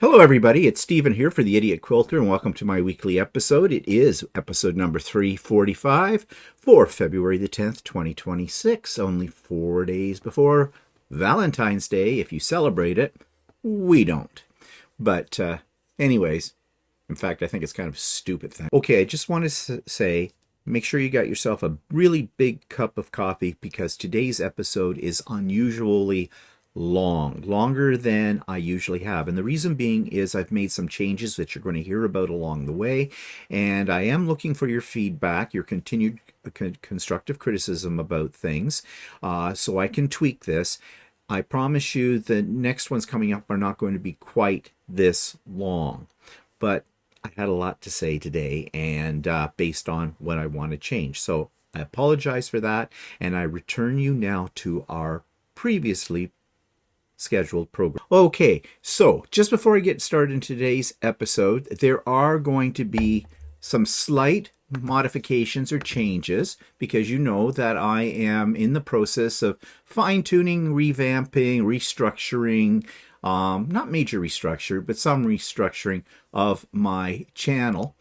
Hello, everybody. It's Stephen here for the Idiot Quilter, and welcome to my weekly episode. It is episode number 345 for February the 10th, 2026, only 4 days before Valentine's Day. If you celebrate it, we don't. But, anyways, in fact, I think it's kind of a stupid thing. Okay, I just want to say, make sure you got yourself a really big cup of coffee because today's episode is unusually longer than I usually have. And the reason being is I've made some changes that you're going to hear about along the way. And I am looking for your feedback, your continued constructive criticism about things, so I can tweak this. I promise you the next ones coming up are not going to be quite this long. But I had a lot to say today, and based on what I want to change. So I apologize for that, and I return you now to our previously scheduled program. Okay, so just before I get started in today's episode, there are going to be some slight modifications or changes because you know that I am in the process of fine-tuning, revamping, restructuring, not major restructure, but some restructuring of my channel.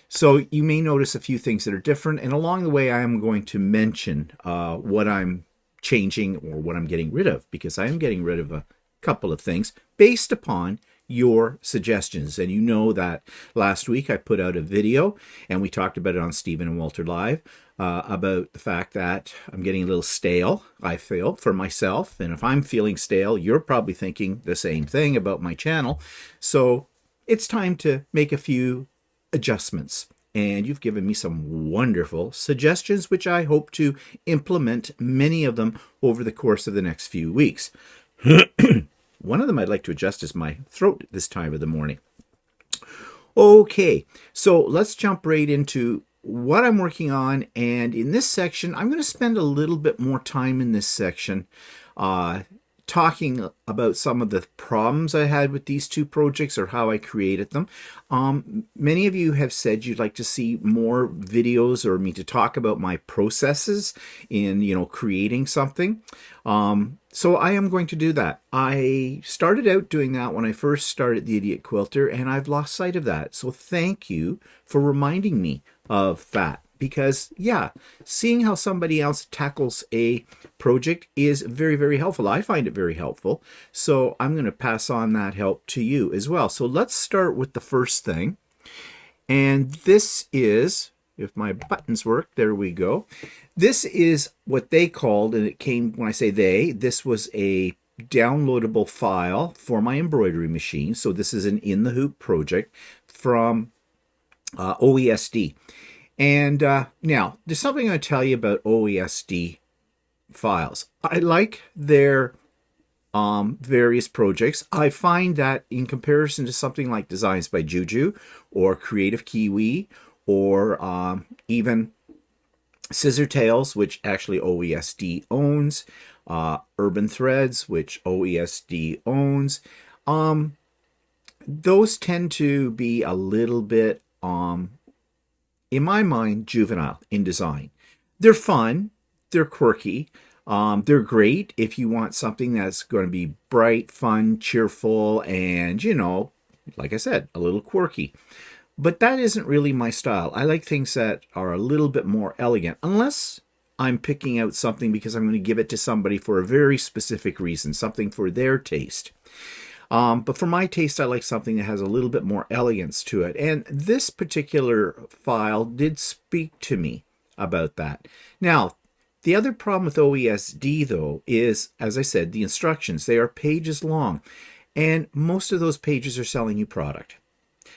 So you may notice a few things that are different, and along the way I am going to mention what I'm changing or what I'm getting rid of, because I am getting rid of a couple of things based upon your suggestions. And you know that last week I put out a video and we talked about it on Stephen and Walter Live about the fact that I'm getting a little stale, I feel, for myself. And if I'm feeling stale, you're probably thinking the same thing about my channel. So it's time to make a few adjustments. And you've given me some wonderful suggestions, which I hope to implement, many of them, over the course of the next few weeks. One of them I'd like to adjust is my throat this time of the morning. Okay, so let's jump right into what I'm working on. And in this section, I'm going to spend a little bit more time in this section talking about some of the problems I had with these two projects or how I created them. Many of you have said you'd like to see more videos or me to talk about my processes in, creating something. So I am going to do that. I started out doing that when I first started the Idiot Quilter, and I've lost sight of that. So thank you for reminding me of that. Because, yeah, seeing how somebody else tackles a project is very, very helpful. I find it very helpful. So I'm going to pass on that help to you as well. So let's start with the first thing. And this is, if my buttons work, there we go. This is what they called, and it came, when I say they, this was a downloadable file for my embroidery machine. So this is an In the Hoop project from OESD. And now, there's something I'm going to tell you about OESD files. I like their various projects. I find that in comparison to something like Designs by Juju or Creative Kiwi or even Scissor Tales, which actually OESD owns, Urban Threads, which OESD owns, those tend to be a little bit in my mind, juvenile in design. They're fun, they're quirky, they're great if you want something that's going to be bright, fun, cheerful, and, like I said, a little quirky. But that isn't really my style. I like things that are a little bit more elegant, unless I'm picking out something because I'm going to give it to somebody for a very specific reason, something for their taste. But for my taste, I like something that has a little bit more elegance to it. And this particular file did speak to me about that. Now, the other problem with OESD, though, is, as I said, the instructions. They are pages long. And most of those pages are selling you product.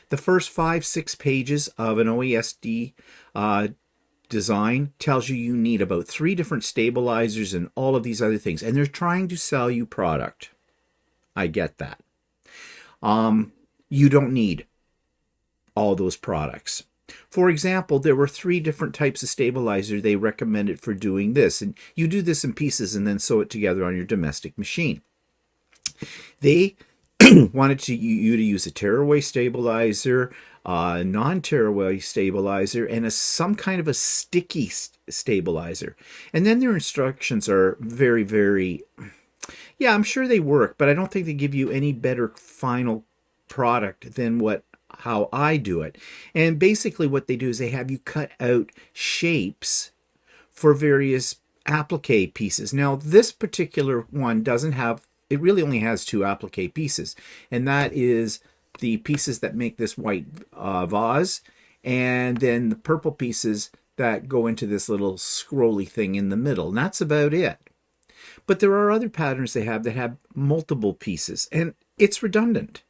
The first 5-6 pages of an OESD design tells you need about 3 different stabilizers and all of these other things. And they're trying to sell you product. I get that. You don't need all those products. For example, there were 3 different types of stabilizer they recommended for doing this. And you do this in pieces and then sew it together on your domestic machine. They wanted you to use a tearaway stabilizer, non-tearaway stabilizer, and some kind of a sticky stabilizer. And then their instructions are very, very... Yeah, I'm sure they work, but I don't think they give you any better final product than how I do it. And basically what they do is they have you cut out shapes for various applique pieces. Now, this particular one doesn't have, it really only has two applique pieces, and that is the pieces that make this white vase, and then the purple pieces that go into this little scrolly thing in the middle. And that's about it. But there are other patterns they have that have multiple pieces, and it's redundant.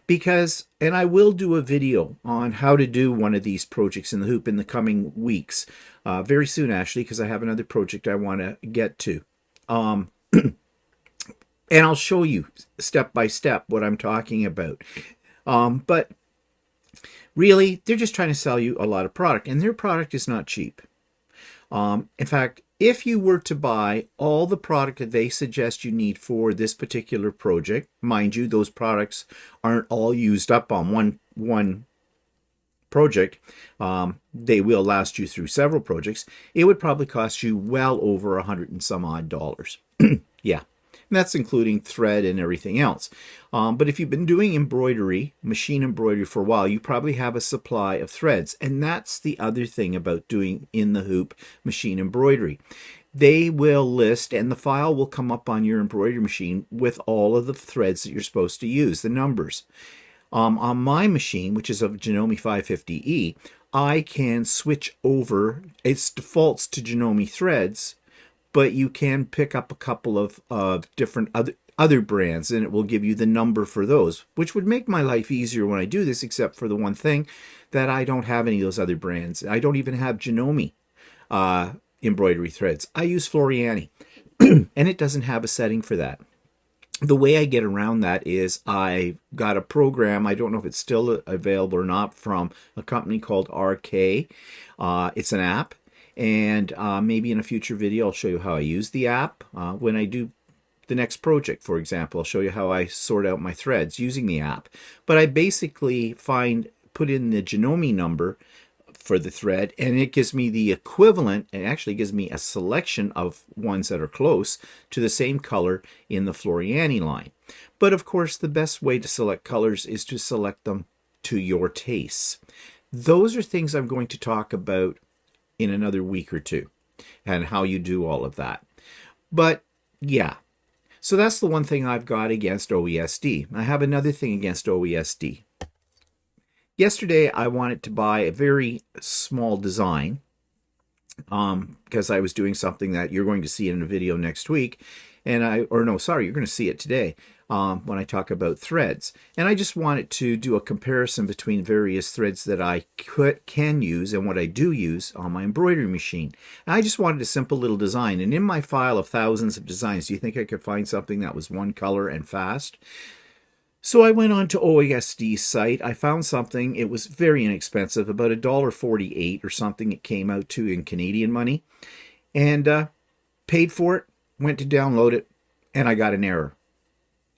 Because, and I will do a video on how to do one of these projects in the hoop in the coming weeks, very soon actually, because I have another project I want to get to. And I'll show you step by step what I'm talking about. But really, they're just trying to sell you a lot of product, and their product is not cheap. In fact, if you were to buy all the product that they suggest you need for this particular project, mind you, those products aren't all used up on one project. They will last you through several projects. It would probably cost you well over $100 and some odd. Yeah. And that's including thread and everything else. But if you've been doing embroidery, machine embroidery for a while, you probably have a supply of threads. And that's the other thing about doing in the hoop machine embroidery. They will list, and the file will come up on your embroidery machine with all of the threads that you're supposed to use, the numbers. On my machine, which is a Janome 550E, I can switch over. It defaults to Janome threads, but you can pick up a couple of different other brands, and it will give you the number for those, which would make my life easier when I do this, except for the one thing that I don't have any of those other brands. I don't even have Janome embroidery threads. I use Floriani, and it doesn't have a setting for that. The way I get around that is I got a program, I don't know if it's still available or not, from a company called RK. It's an app. And maybe in a future video, I'll show you how I use the app. When I do the next project, for example, I'll show you how I sort out my threads using the app. But I basically put in the Janome number for the thread, and it gives me the equivalent, and actually gives me a selection of ones that are close to the same color in the Floriani line. But of course, the best way to select colors is to select them to your tastes. Those are things I'm going to talk about in another week or two, and how you do all of that. But yeah, so that's the one thing I've got against OESD. I have another thing against OESD. Yesterday I wanted to buy a very small design because I was doing something that you're going to see in a video next week, and you're going to see it today when I talk about threads. And I just wanted to do a comparison between various threads that I can use and what I do use on my embroidery machine. And I just wanted a simple little design. And in my file of thousands of designs, do you think I could find something that was one color and fast? So I went on to OESD's site. I found something. It was very inexpensive, about $1.48 or something it came out to in Canadian money. And paid for it, went to download it, and I got an error.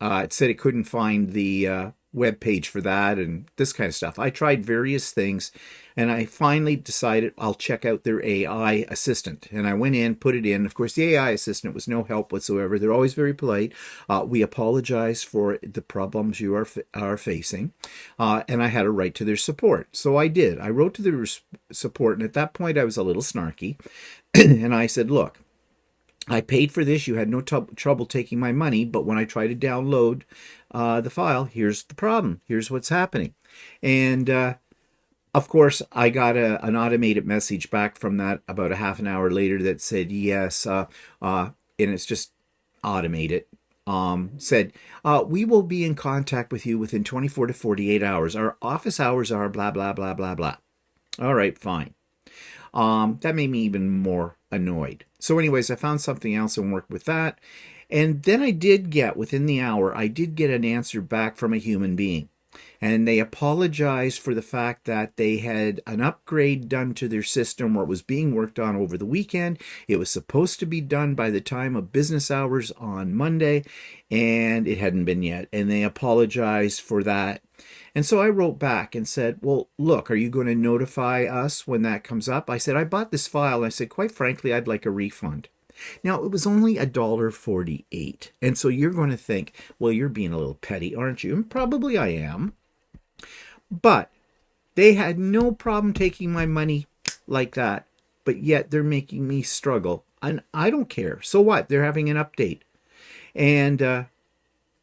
It said it couldn't find the web page for that and this kind of stuff. I tried various things, and I finally decided I'll check out their AI assistant. And I went in, put it in. Of course, the AI assistant was no help whatsoever. They're always very polite. We apologize for the problems you are facing. And I had to write to their support. So I did. I wrote to their support, and at that point I was a little snarky. And I said, look, I paid for this. You had no trouble taking my money, but when I try to download the file, here's the problem. Here's what's happening. And of course, I got an automated message back from that about a half an hour later that said, yes, and it's just automated. Said, we will be in contact with you within 24 to 48 hours. Our office hours are blah, blah, blah, blah, blah. All right, fine. That made me even more annoyed. So anyways, I found something else and worked with that. And then I did get, within the hour, I did get an answer back from a human being. And they apologized for the fact that they had an upgrade done to their system where it was being worked on over the weekend. It was supposed to be done by the time of business hours on Monday, and it hadn't been yet. And they apologized for that. And so I wrote back and said, well, look, are you going to notify us when that comes up? I said, I bought this file. And I said, quite frankly, I'd like a refund. Now, it was only $1.48. And so you're going to think, well, you're being a little petty, aren't you? And probably I am. But they had no problem taking my money like that. But yet they're making me struggle. And I don't care. So what? They're having an update. And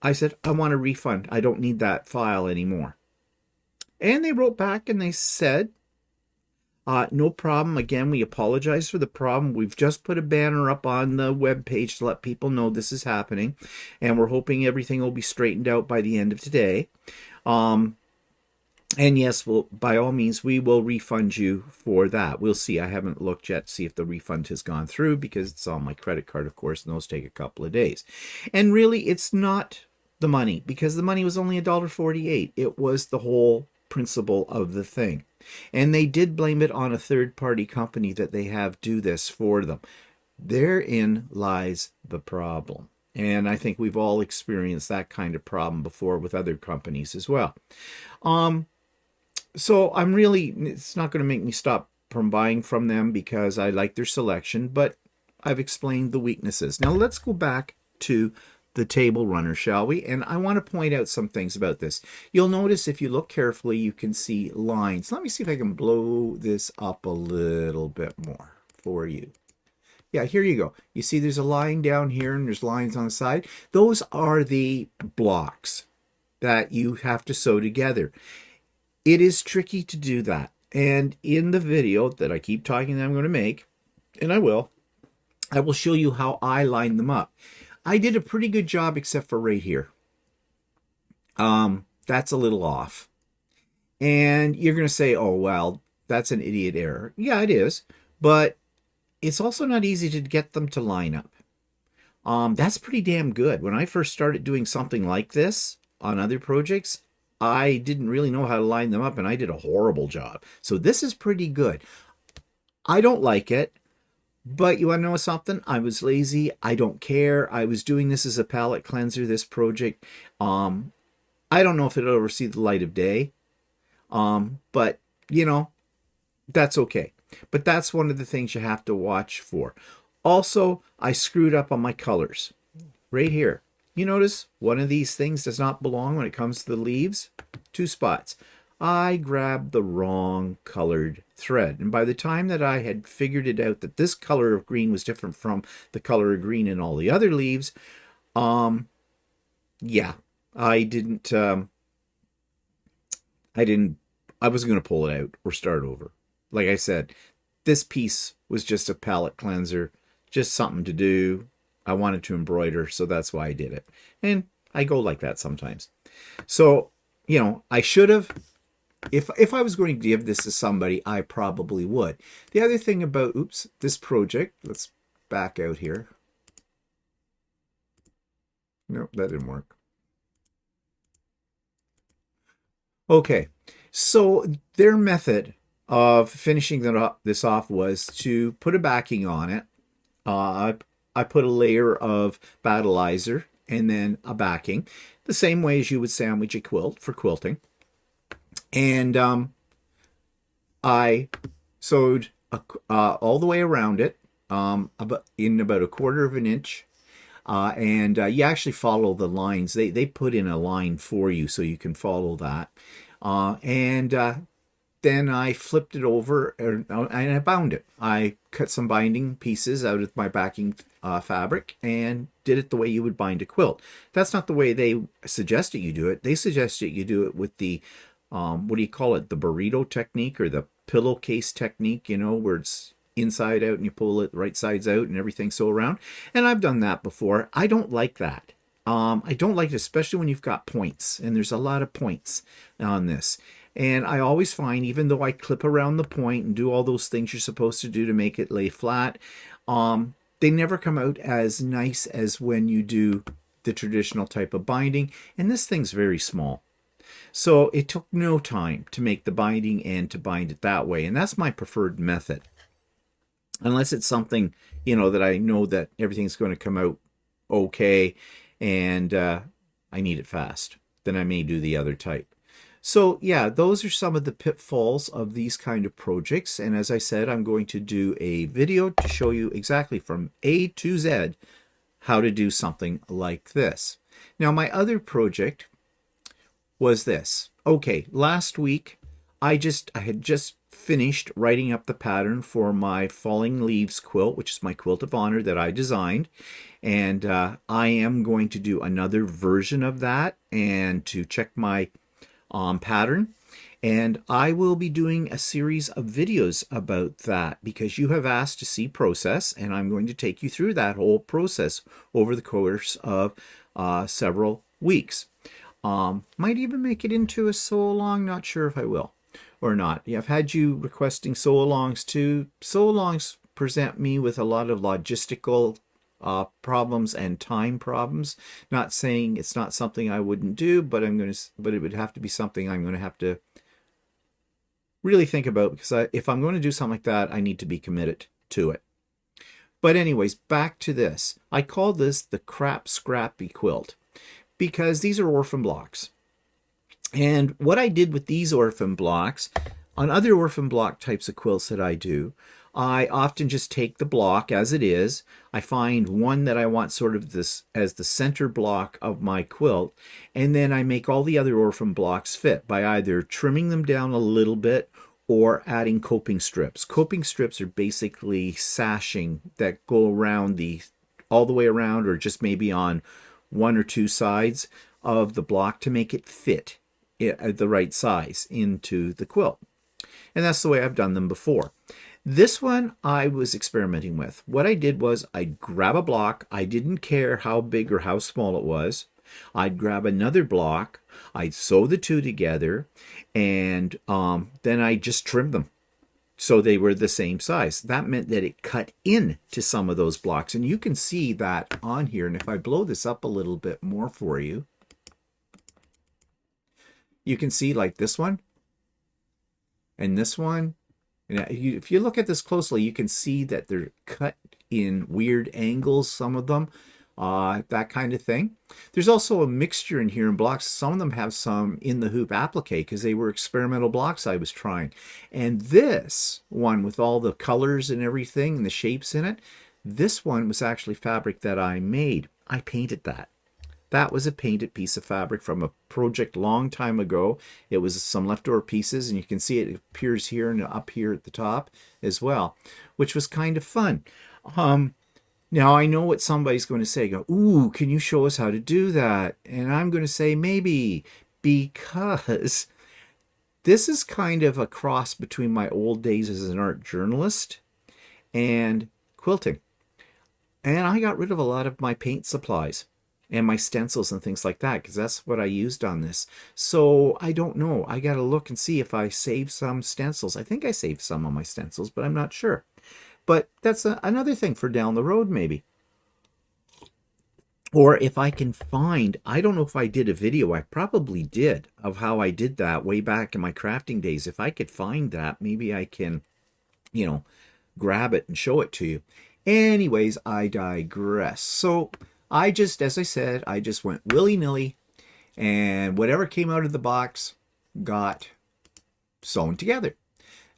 I said, I want a refund. I don't need that file anymore. And they wrote back and they said, no problem. Again, we apologize for the problem. We've just put a banner up on the web page to let people know this is happening. And we're hoping everything will be straightened out by the end of today. And yes, well, by all means, we will refund you for that. We'll see. I haven't looked yet to see if the refund has gone through because it's on my credit card, of course, and those take a couple of days. And really, it's not the money because the money was only $1.48. It was the whole principle of the thing. And they did blame it on a third-party company that they have do this for them. Therein lies the problem. And I think we've all experienced that kind of problem before with other companies as well. So it's not going to make me stop from buying from them because I like their selection, but I've explained the weaknesses. Now let's go back to the table runner, shall we? And I want to point out some things about this. You'll notice if you look carefully, you can see lines. Let me see if I can blow this up a little bit more for you. Yeah, here you go. You see there's a line down here and there's lines on the side. Those are the blocks that you have to sew together. It is tricky to do that. And in the video that I keep talking that I'm going to make, and I will show you how I line them up. I did a pretty good job except for right here. That's a little off. And you're going to say, oh, well, that's an idiot error. Yeah, it is. But it's also not easy to get them to line up. That's pretty damn good. When I first started doing something like this on other projects, I didn't really know how to line them up, and I did a horrible job. So this is pretty good. I don't like it, but you want to know something? I was lazy. I don't care. I was doing this as a palette cleanser, this project. I don't know if it'll ever see the light of day, but, you know, that's okay. But that's one of the things you have to watch for. Also, I screwed up on my colors right here. You notice one of these things does not belong when it comes to the leaves. 2 spots. I grabbed the wrong colored thread. And by the time that I had figured it out that this color of green was different from the color of green in all the other leaves, yeah, I wasn't going to pull it out or start over. Like I said, this piece was just a palette cleanser, just something to do. I wanted to embroider, so that's why I did it. And I go like that sometimes. So, you know, I should have, if I was going to give this to somebody, I probably would. The other thing about, this project, let's back out here. Nope, that didn't work. Okay, so their method of finishing this off was to put a backing on it. I put a layer of battleizer and then a backing, the same way as you would sandwich a quilt for quilting. And I sewed all the way around it in about 1/4 of an inch. And you actually follow the lines. They put in a line for you so you can follow that. Then I flipped it over and I bound it. I cut some binding pieces out of my backing fabric and did it the way you would bind a quilt. That's not the way they suggested you do it. They suggested you do it with the, what do you call it? The burrito technique or the pillowcase technique, you know, where it's inside out and you pull it right sides out and everything so around. And I've done that before. I don't like that. I don't like it, especially when you've got points, and there's a lot of points on this. And I always find, even though I clip around the point and do all those things you're supposed to do to make it lay flat, they never come out as nice as when you do the traditional type of binding. And this thing's very small. So it took no time to make the binding and to bind it that way. And that's my preferred method. Unless it's something, you know, that I know that everything's going to come out okay and I need it fast. Then I may do the other type. So yeah, those are some of the pitfalls of these kind of projects. And as I said, I'm going to do a video to show you exactly from A to Z how to do something like this. Now, my other project was this. Okay, last week I had just finished writing up the pattern for my falling leaves quilt, which is my quilt of honor that I designed. And I am going to do another version of that and to check my pattern. And I will be doing a series of videos about that because you have asked to see process, and I'm going to take you through that whole process over the course of several weeks. Might even make it into a sew-along, not sure if I will or not. Yeah, I've had you requesting sew-alongs too. Sew-alongs present me with a lot of logistical problems and time problems. Not saying it's not something I wouldn't do, but it would have to be something I'm going to have to really think about because if I'm going to do something like that, I need to be committed to it. But anyways, back to this. I call this the crap scrappy quilt because these are orphan blocks. And what I did with these orphan blocks, on other orphan block types of quilts that I do, I often just take the block as it is. I find one that I want sort of this as the center block of my quilt, and then I make all the other orphan blocks fit by either trimming them down a little bit or adding coping strips. Coping strips are basically sashing that go around all the way around or just maybe on one or two sides of the block to make it fit the right size into the quilt. And that's the way I've done them before. This one I was experimenting with. What I did was I'd grab a block. I didn't care how big or how small it was. I'd grab another block. I'd sew the two together, and then I just trimmed them so they were the same size. That meant that it cut into some of those blocks, and you can see that on here. And if I blow this up a little bit more for you, you can see like this one and this one. And if you look at this closely, you can see that they're cut in weird angles, some of them, that kind of thing. There's also a mixture in here in blocks. Some of them have some in the hoop applique because they were experimental blocks I was trying. And this one with all the colors and everything and the shapes in it, this one was actually fabric that I made. I painted that. That was a painted piece of fabric from a project long time ago. It was some leftover pieces, and you can see it appears here and up here at the top as well, which was kind of fun. Now, I know what somebody's going to say. Go, ooh, can you show us how to do that? And I'm going to say maybe, because this is kind of a cross between my old days as an art journalist and quilting. And I got rid of a lot of my paint supplies and my stencils and things like that, because that's what I used on this. So I don't know. I got to look and see if I saved some stencils. I think I saved some on my stencils, but I'm not sure. But that's another thing for down the road, maybe. Or if I can find, I don't know if I did a video, I probably did, of how I did that way back in my crafting days. If I could find that, maybe I can, grab it and show it to you. Anyways, I digress. So I just, as I said, I just went willy-nilly, and whatever came out of the box got sewn together.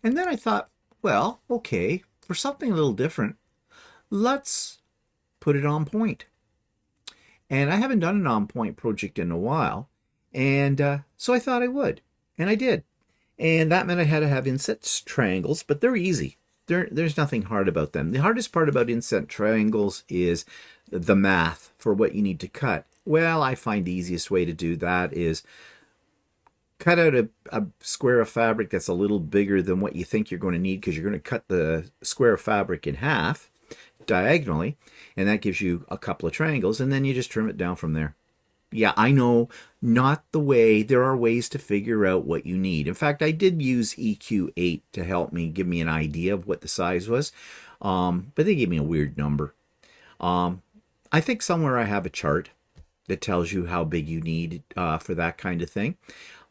And then I thought, well, okay, for something a little different, let's put it on point. And I haven't done an on point project in a while, and so I thought I would, and I did. And that meant I had to have inset triangles, but they're easy. There's nothing hard about them. The hardest part about inset triangles is the math for what you need to cut. Well, I find the easiest way to do that is cut out a square of fabric that's a little bigger than what you think you're going to need, because you're going to cut the square of fabric in half diagonally, and that gives you a couple of triangles, and then you just trim it down from there. Yeah, I know, not the way. There are ways to figure out what you need. In fact, I did use EQ8 to help me give me an idea of what the size was, but they gave me a weird number. I think somewhere I have a chart that tells you how big you need for that kind of thing.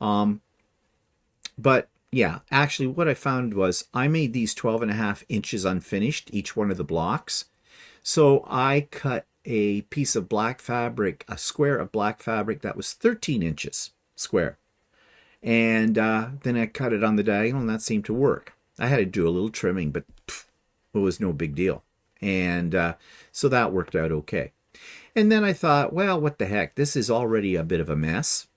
But yeah, actually what I found was I made these 12.5 inches unfinished, each one of the blocks. So I cut a piece of black fabric, a square of black fabric that was 13 inches square. And then I cut it on the diagonal, and that seemed to work. I had to do a little trimming, but it was no big deal. And so that worked out okay. And then I thought, well, what the heck? This is already a bit of a mess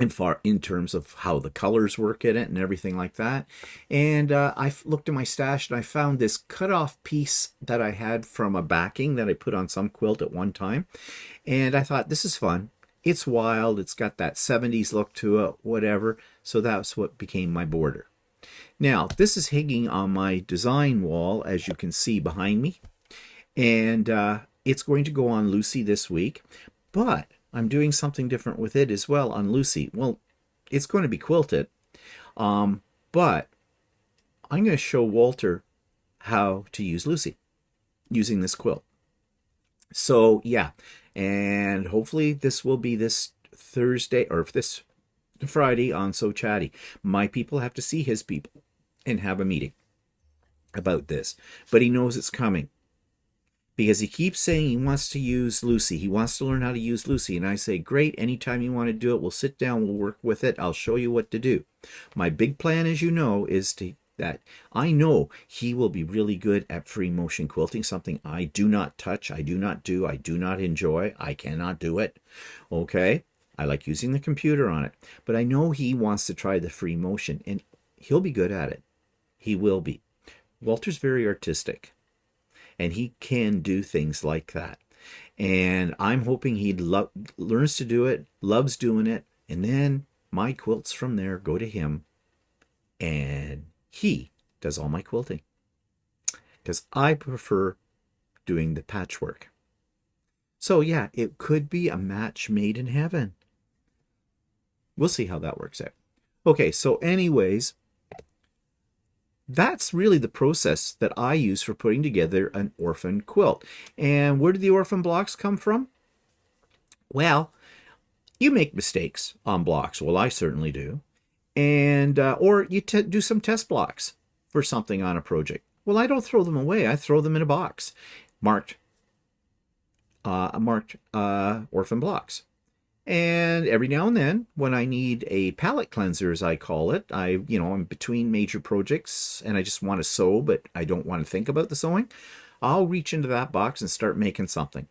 in terms of how the colors work in it and everything like that. And I looked in my stash and I found this cut off piece that I had from a backing that I put on some quilt at one time. And I thought, this is fun. It's wild. It's got that 70s look to it, whatever. So that's what became my border. Now, this is hanging on my design wall, as you can see behind me. And it's going to go on Lucy this week. But I'm doing something different with it as well on Lucy. Well, it's going to be quilted, but I'm going to show Walter how to use Lucy using this quilt. So yeah, and hopefully this will be this Thursday or this Friday on So Chatty. My people have to see his people and have a meeting about this, but he knows it's coming. Because he keeps saying he wants to use Lucy. He wants to learn how to use Lucy. And I say, great, anytime you want to do it, we'll sit down, we'll work with it. I'll show you what to do. My big plan, as you know, is that I know he will be really good at free motion quilting, something I do not touch, I do not do, I do not enjoy, I cannot do it. Okay? I like using the computer on it. But I know he wants to try the free motion, and he'll be good at it. He will be. Walter's very artistic. And he can do things like that. And I'm hoping he learns to do it, loves doing it, and then my quilts from there go to him, and he does all my quilting. Because I prefer doing the patchwork. So yeah, it could be a match made in heaven. We'll see how that works out. Okay, so anyways, that's really the process that I use for putting together an Orphan quilt. And where do the Orphan blocks come from? Well, you make mistakes on blocks. Well, I certainly do. And or you do some test blocks for something on a project. Well, I don't throw them away. I throw them in a box marked Orphan blocks. And every now and then, when I need a palette cleanser, as I call it, I'm between major projects and I just want to sew, but I don't want to think about the sewing, I'll reach into that box and start making something.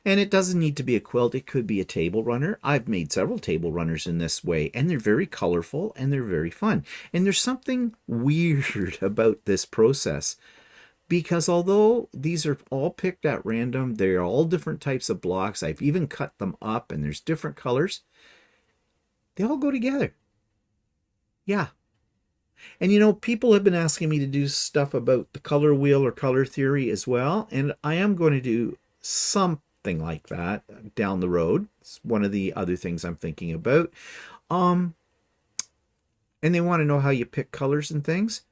And it doesn't need to be a quilt. It could be a table runner. I've made several table runners in this way, and they're very colorful and they're very fun. And there's something weird about this process. Because although these are all picked at random, they're all different types of blocks. I've even cut them up and there's different colors. They all go together. Yeah. And people have been asking me to do stuff about the color wheel or color theory as well. And I am going to do something like that down the road. It's one of the other things I'm thinking about. And they want to know how you pick colors and things.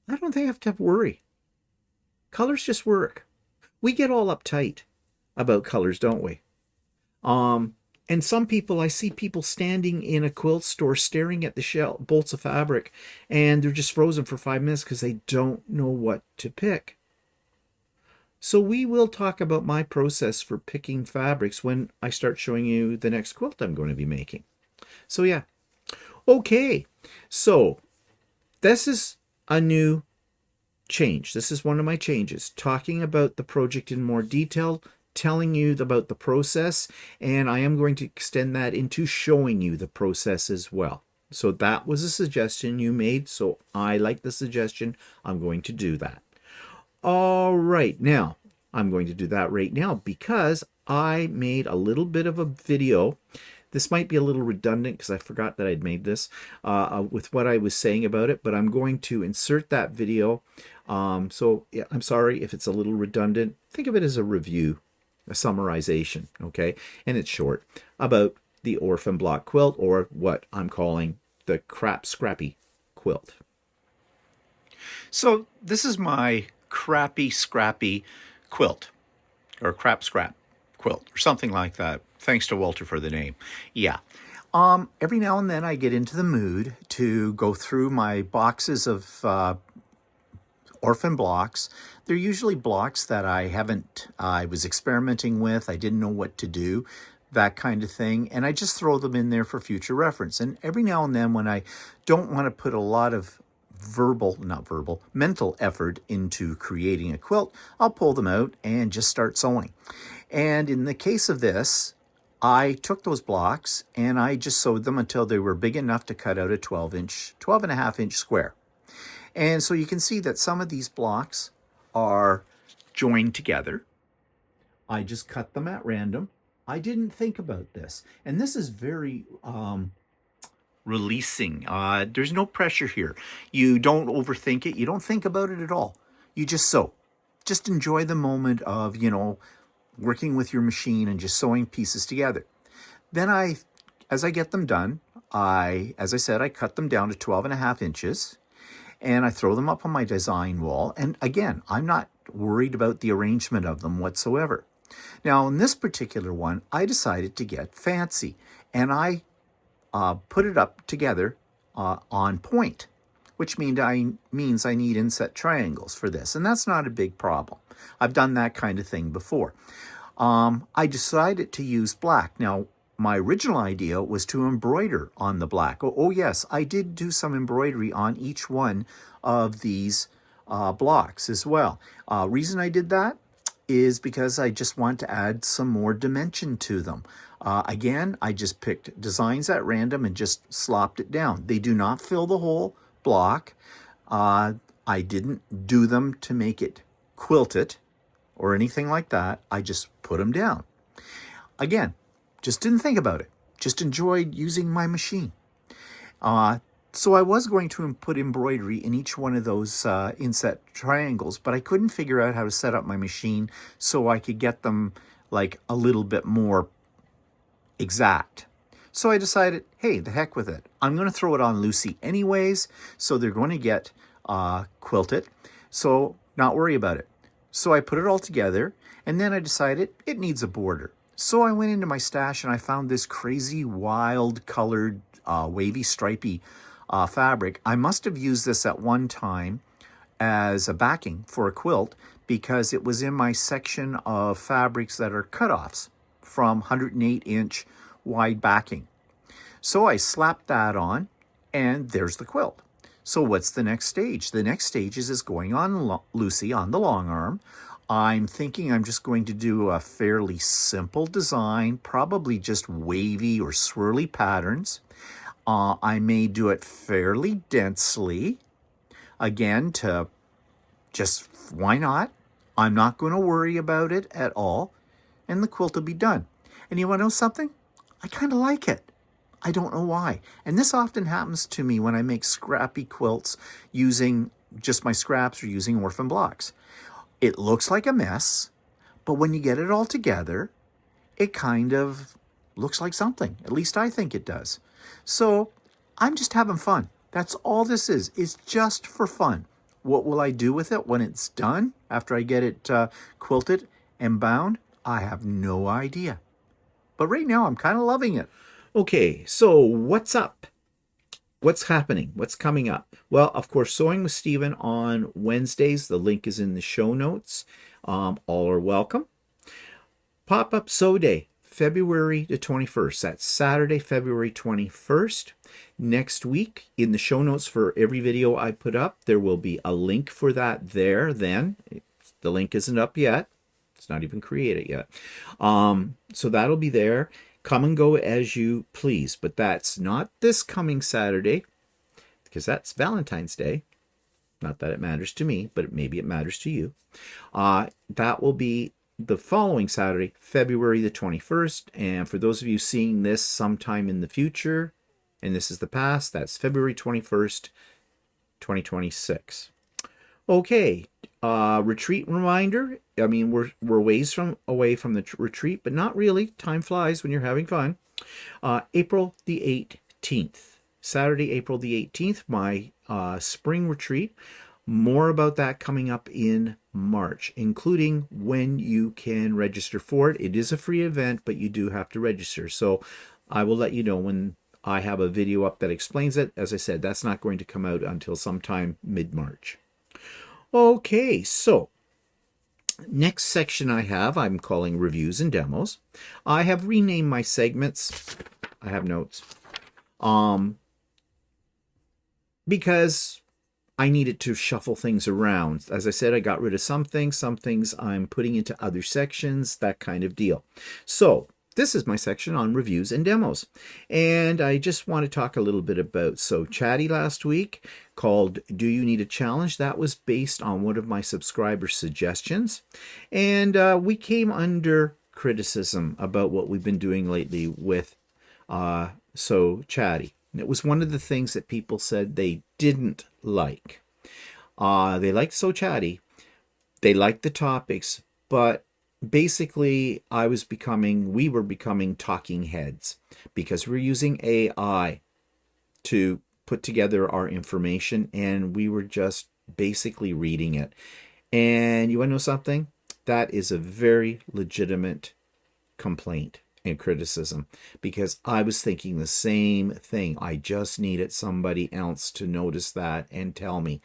I don't think I have to worry. Colors just work. We get all uptight about colors, don't we? And some people, I see people standing in a quilt store staring at the bolts of fabric, and they're just frozen for 5 minutes because they don't know what to pick. So we will talk about my process for picking fabrics when I start showing you the next quilt I'm going to be making. So yeah. Okay. So this is a new change. This is one of my changes, talking about the project in more detail, telling you about the process, and I am going to extend that into showing you the process as well. So that was a suggestion you made, so I like the suggestion. I'm going to do that. All right, now I'm going to do that right now because I made a little bit of a video. This might be a little redundant because I forgot that I'd made this with what I was saying about it, but I'm going to insert that video. So yeah, I'm sorry if it's a little redundant. Think of it as a review, a summarization, okay? And it's short, about the Orphan block quilt, or what I'm calling the crap scrappy quilt. So this is my crappy scrappy quilt, or crap scrap quilt, or something like that. Thanks to Walter for the name. Yeah. Every now and then I get into the mood to go through my boxes of Orphan blocks. They're usually blocks that I was experimenting with. I didn't know what to do. that kind of thing. And I just throw them in there for future reference. And every now and then when I don't want to put a lot of mental effort into creating a quilt, I'll pull them out and just start sewing. And in the case of this, I took those blocks and I just sewed them until they were big enough to cut out a 12 and a half inch square. And so you can see that some of these blocks are joined together. I just cut them at random. I didn't think about this. And this is very releasing. There's no pressure here. You don't overthink it. You don't think about it at all. You just sew. Just enjoy the moment of, working with your machine and just sewing pieces together. Then as I get them done, as I said, I cut them down to 12 and a half inches and I throw them up on my design wall. And again, I'm not worried about the arrangement of them whatsoever. Now, in this particular one, I decided to get fancy and I put it up together on point, which means I need inset triangles for this. And that's not a big problem. I've done that kind of thing before. I decided to use black. Now, my original idea was to embroider on the black. Oh yes, I did do some embroidery on each one of these blocks as well. Reason I did that is because I just want to add some more dimension to them. Again, I just picked designs at random and just slopped it down. They do not fill the whole block. I didn't do them to make it quilted or anything like that. I just put them down. Again, just didn't think about it. Just enjoyed using my machine. So I was going to put embroidery in each one of those inset triangles, but I couldn't figure out how to set up my machine so I could get them like a little bit more exact. So I decided, hey, the heck with it. I'm going to throw it on Lucy anyways, so they're going to get quilted. So not worry about it. So I put it all together, and then I decided it needs a border. So I went into my stash and I found this crazy wild colored wavy stripy fabric. I must have used this at one time as a backing for a quilt because it was in my section of fabrics that are cutoffs from 108 inch wide backing. So I slapped that on and there's the quilt. So what's the next stage? The next stage is going on Lucy on the long arm. I'm thinking I'm just going to do a fairly simple design, probably just wavy or swirly patterns. I may do it fairly densely, again, to just, why not? I'm not going to worry about it at all, and the quilt will be done. And you want to know something? I kind of like it. I don't know why. And this often happens to me when I make scrappy quilts using just my scraps or using Orphan blocks. It looks like a mess, but when you get it all together, it kind of looks like something. At least I think it does. So I'm just having fun. That's all this is. It's just for fun. What will I do with it when it's done, after I get it quilted and bound? I have no idea. But right now, I'm kind of loving it. Okay, so what's up? What's happening? What's coming up? Well, of course, Sewing with Stephen on Wednesdays. The link is in the show notes. All are welcome. Pop-up Sew Day, February the 21st. That's Saturday, February 21st. Next week, in the show notes for every video I put up, there will be a link for that there then. The link isn't up yet. It's not even created yet. So that'll be there. Come and go as you please. But that's not this coming Saturday, because that's Valentine's Day. Not that it matters to me, but maybe it matters to you. That will be the following Saturday, February the 21st. And for those of you seeing this sometime in the future, and this is the past, that's February 21st, 2026. Okay, retreat reminder. I mean, we're ways away from the retreat, but not really. Time flies when you're having fun. April the 18th, Saturday, April the 18th, my spring retreat. More about that coming up in March, including when you can register for it. It is a free event, but you do have to register. So I will let you know when I have a video up that explains it. As I said, that's not going to come out until sometime mid-March. Okay, so Next section I'm calling reviews and demos. I have renamed my segments. I have notes. Because I needed to shuffle things around. As I said, I got rid of some things I'm putting into other sections, that kind of deal. So this is my section on reviews and demos. And I just want to talk a little bit about Chatty last week called Do You Need a Challenge? That was based on one of my subscriber suggestions. And we came under criticism about what we've been doing lately with Chatty. It was one of the things that people said they didn't like. They liked Chatty. They liked the topics, but basically we were becoming talking heads because we're using AI to put together our information, and we were just basically reading it. And you want to know something? That is a very legitimate complaint and criticism, because I was thinking the same thing. I just needed somebody else to notice that and tell me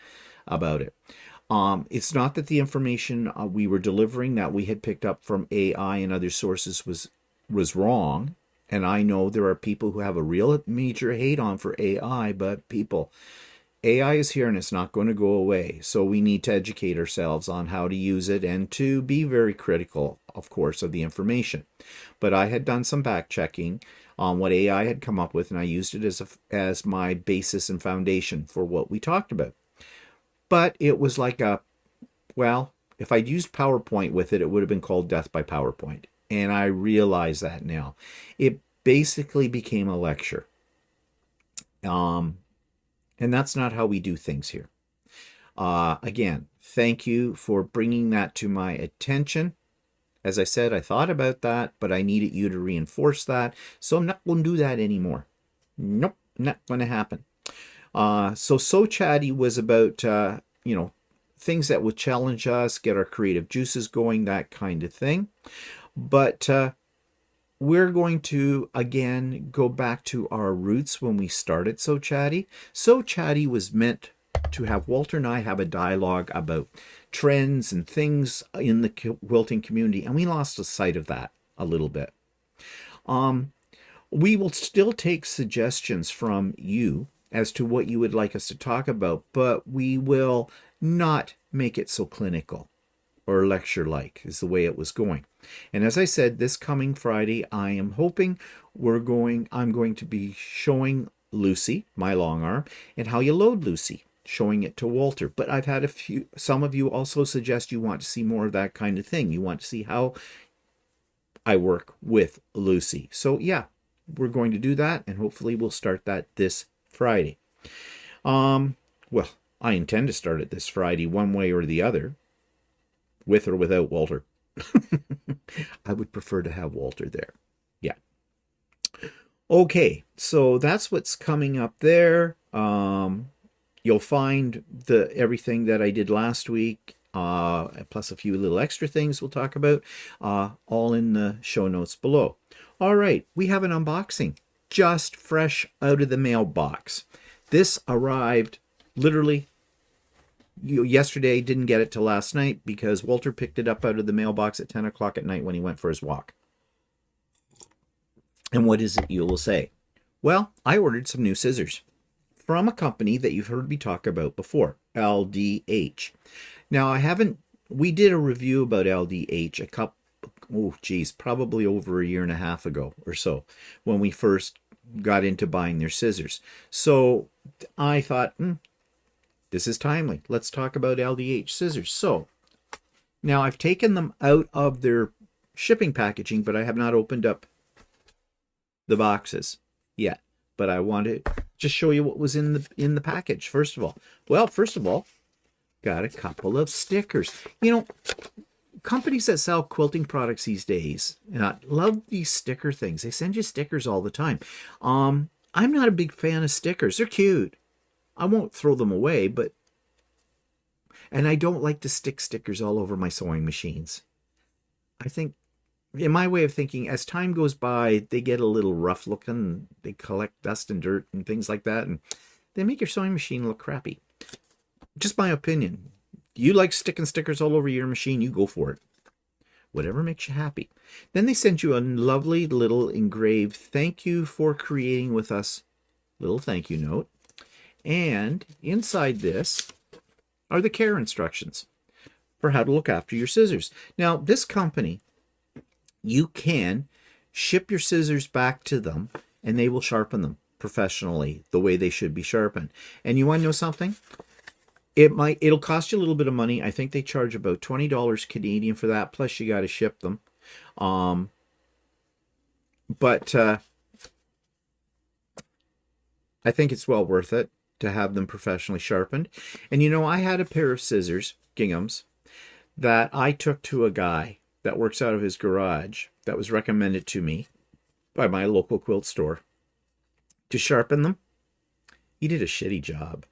about it. It's not that the information we were delivering that we had picked up from AI and other sources was wrong. And I know there are people who have a real major hate on for AI, but people, AI is here and it's not going to go away. So we need to educate ourselves on how to use it and to be very critical, of course, of the information. But I had done some back checking on what AI had come up with, and I used it as my basis and foundation for what we talked about. But it was like if I'd used PowerPoint with it, it would have been called Death by PowerPoint. And I realize that now. It basically became a lecture. And that's not how we do things here. Again, thank you for bringing that to my attention. As I said, I thought about that, but I needed you to reinforce that. So I'm not going to do that anymore. Nope, not going to happen. So Chatty was about, things that would challenge us, get our creative juices going, that kind of thing. But we're going to, again, go back to our roots when we started Chatty. Chatty was meant to have Walter and I have a dialogue about trends and things in the quilting community, and we lost sight of that a little bit. We will still take suggestions from you as to what you would like us to talk about, but we will not make it so clinical or lecture-like is the way it was going. And as I said, this coming Friday, I am hoping I'm going to be showing Lucy, my long arm, and how you load Lucy, showing it to Walter. But I've had some of you also suggest you want to see more of that kind of thing. You want to see how I work with Lucy. So yeah, we're going to do that, and hopefully we'll start that this Friday. Well, I intend to start it this Friday one way or the other, with or without Walter. I would prefer to have Walter there. Yeah. Okay, so that's what's coming up there. You'll find everything that I did last week, plus a few little extra things we'll talk about, all in the show notes below. All right, we have an unboxing just fresh out of the mailbox. This arrived literally yesterday. Didn't get it till last night because Walter picked it up out of the mailbox at 10 o'clock at night when he went for his walk. And what is it you will say? Well, I ordered some new scissors from a company that you've heard me talk about before, LDH. Now, we did a review about LDH probably over a year and a half ago or so, when we first got into buying their scissors. So I thought, this is timely. Let's talk about LDH scissors. So now I've taken them out of their shipping packaging, but I have not opened up the boxes yet. But I want to just show you what was in the package. First of all, got a couple of stickers. Companies that sell quilting products these days, and I love these sticker things. They send you stickers all the time. I'm not a big fan of stickers. They're cute. I won't throw them away, and I don't like to stick stickers all over my sewing machines. I think, in my way of thinking, as time goes by, they get a little rough looking. They collect dust and dirt and things like that, and they make your sewing machine look crappy. Just my opinion. You like sticking stickers all over your machine, you go for it. Whatever makes you happy. Then they send you a lovely little engraved thank you for creating with us little thank you note. And inside this are the care instructions for how to look after your scissors. Now, this company, you can ship your scissors back to them and they will sharpen them professionally the way they should be sharpened. And you want to know something? It'll cost you a little bit of money. I think they charge about $20 Canadian for that, plus you got to ship them. But I think it's well worth it to have them professionally sharpened. And you know, I had a pair of scissors, ginghams, that I took to a guy that works out of his garage that was recommended to me by my local quilt store to sharpen them. He did a shitty job.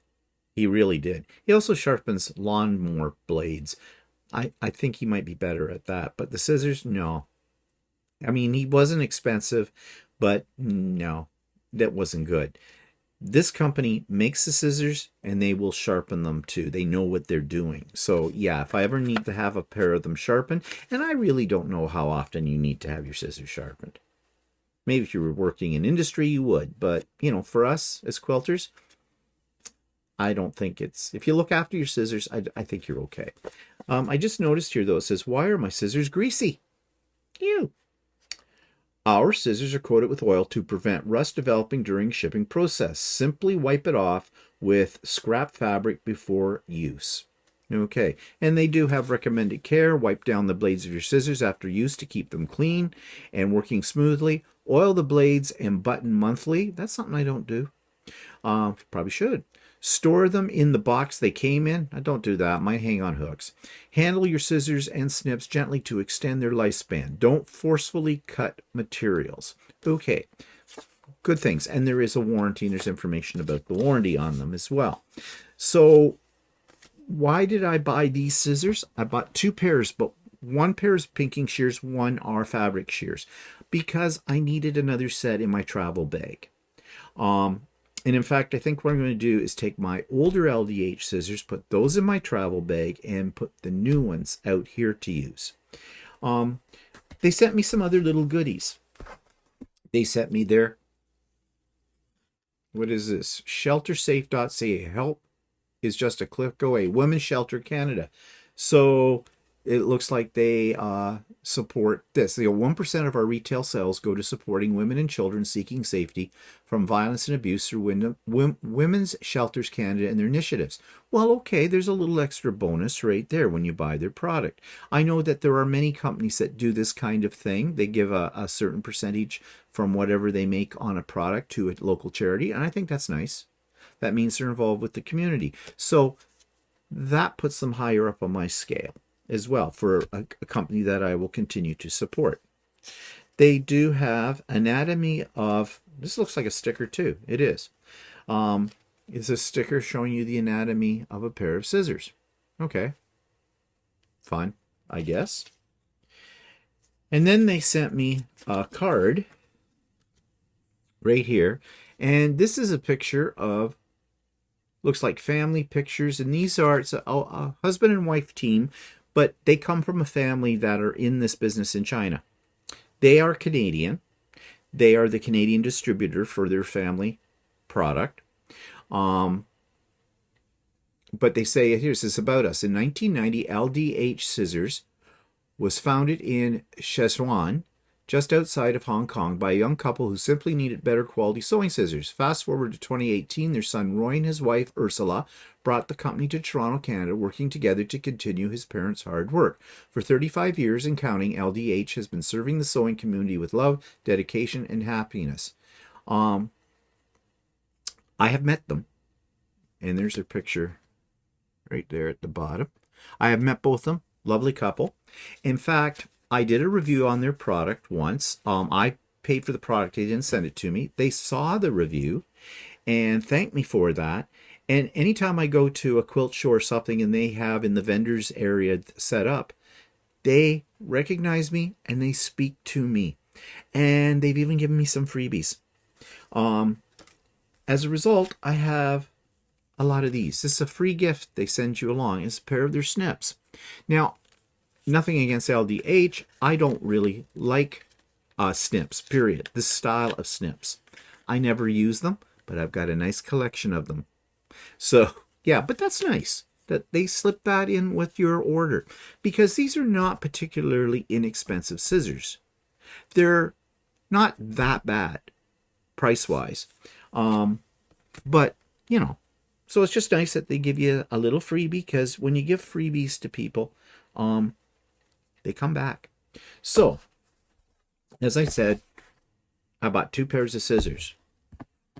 He really did. He also sharpens lawnmower blades. I think he might be better at that. But the scissors, no. I mean, he wasn't expensive, but no, that wasn't good. This company makes the scissors and they will sharpen them too. They know what they're doing. So yeah, if I ever need to have a pair of them sharpened, and I really don't know how often you need to have your scissors sharpened. Maybe if you were working in industry, you would. But, you know, for us as quilters, I don't think it's... If you look after your scissors, I think you're okay. I just noticed here, though, it says, why are my scissors greasy? Ew. Our scissors are coated with oil to prevent rust developing during shipping process. Simply wipe it off with scrap fabric before use. Okay, and they do have recommended care. Wipe down the blades of your scissors after use to keep them clean and working smoothly. Oil the blades and button monthly. That's something I don't do. Probably should. Store them in the box they came in. I don't do that. Mine hang on hooks. Handle your scissors and snips gently to extend their lifespan. Don't forcefully cut materials. Okay, good things. And there is a warranty, and there's information about the warranty on them as well. So why did I buy these scissors? I bought two pairs, but one pair is pinking shears, one are fabric shears, because I needed another set in my travel bag. And in fact, I think what I'm going to do is take my older LDH scissors, put those in my travel bag, and put the new ones out here to use. They sent me some other little goodies. They sent me their, what is this? Sheltersafe.ca. Help is just a click away. Women's Shelter Canada. So it looks like they support this. 1% of our retail sales go to supporting women and children seeking safety from violence and abuse through Women's Shelters Canada and their initiatives. Well, okay, there's a little extra bonus right there when you buy their product. I know that there are many companies that do this kind of thing. They give a certain percentage from whatever they make on a product to a local charity, and I think that's nice. That means they're involved with the community. So that puts them higher up on my scale as well for a company that I will continue to support. They do have anatomy of, this looks like a sticker too. It is. It's a sticker showing you the anatomy of a pair of scissors. Okay. Fun, I guess. And then they sent me a card right here. And this is a picture of, looks like family pictures. And these are, it's a husband and wife team, but they come from a family that are in this business in China. They are Canadian. They are the Canadian distributor for their family product. But they say, here's this about us. In 1990, LDH Scissors was founded in Szechuan, just outside of Hong Kong, by a young couple who simply needed better quality sewing scissors. Fast forward to 2018, their son Roy and his wife Ursula brought the company to Toronto, Canada, working together to continue his parents' hard work. For 35 years and counting, LDH has been serving the sewing community with love, dedication, and happiness. I have met them, and there's their picture right there at the bottom. I have met both of them. Lovely couple. In fact, I did a review on their product once. I paid for the product. They didn't send it to me. They saw the review and thanked me for that. And anytime I go to a quilt show or something and they have in the vendors area set up, they recognize me and they speak to me. And they've even given me some freebies. As a result, I have a lot of these. This is a free gift they send you along. It's a pair of their snips. Now, nothing against LDH. I don't really like snips, period. This style of snips. I never use them, but I've got a nice collection of them. So, yeah, but that's nice that they slip that in with your order, because these are not particularly inexpensive scissors. They're not that bad price-wise. But, you know, so it's just nice that they give you a little freebie, because when you give freebies to people, they come back. So, as I said, I bought 2 pairs of scissors.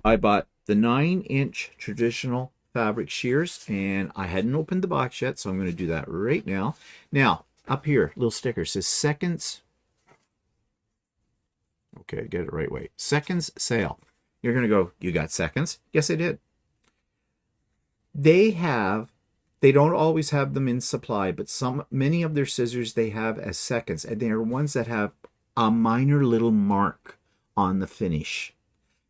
I bought the 9-inch traditional fabric shears, and I hadn't opened the box yet, so I'm going to do that right now. Now, up here, little sticker says seconds. Okay, get it right way. Seconds sale. You're going to go, you got seconds? Yes, I did. They don't always have them in supply, but many of their scissors they have as seconds, and they are ones that have a minor little mark on the finish.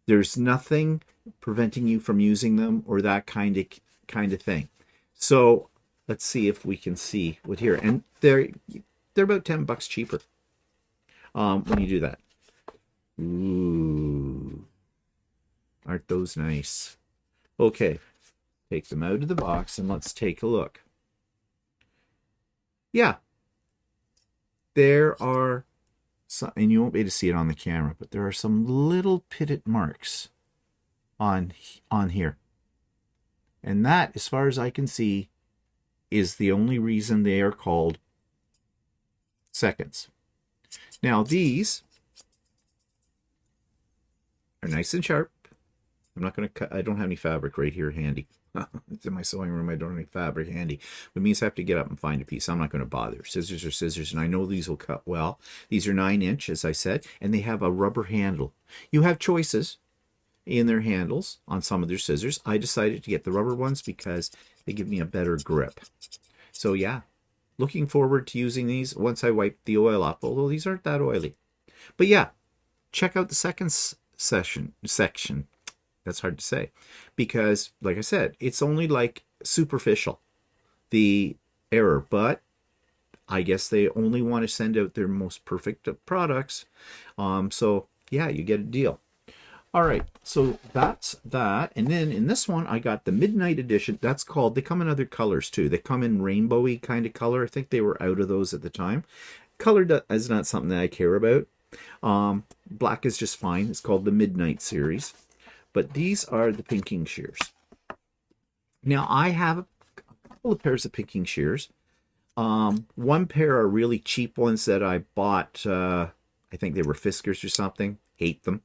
There's nothing preventing you from using them or that kind of thing. So let's see if we can see what here, and they're about $10 cheaper when you do that. Ooh, aren't those nice? Okay, take them out of the box and let's take a look. Yeah, there are some, and you won't be able to see it on the camera, but there are some little pitted marks on here, and that, as far as I can see, is the only reason they are called seconds. Now these are nice and sharp. I'm not going to cut. I don't have any fabric right here handy. It's in my sewing room. I don't have any fabric handy. It means I have to get up and find a piece. I'm not going to bother. Scissors are scissors, and I know these will cut well. These are 9-inch, as I said, and they have a rubber handle. You have choices in their handles on some of their scissors. I decided to get the rubber ones because they give me a better grip. So yeah, looking forward to using these once I wipe the oil up, although these aren't that oily. But yeah, check out the seconds section. That's hard to say, because like I said, it's only like superficial, the error, but I guess they only want to send out their most perfect products. So yeah, you get a deal. All right, so that's that. And then in this one, I got the Midnight Edition. That's called, they come in other colors too. They come in rainbowy kind of color. I think they were out of those at the time. Color is not something that I care about. Black is just fine. It's called the Midnight series. But these are the pinking shears. Now, I have a couple of pairs of pinking shears. One pair are really cheap ones that I bought. I think they were Fiskars or something. Hate them.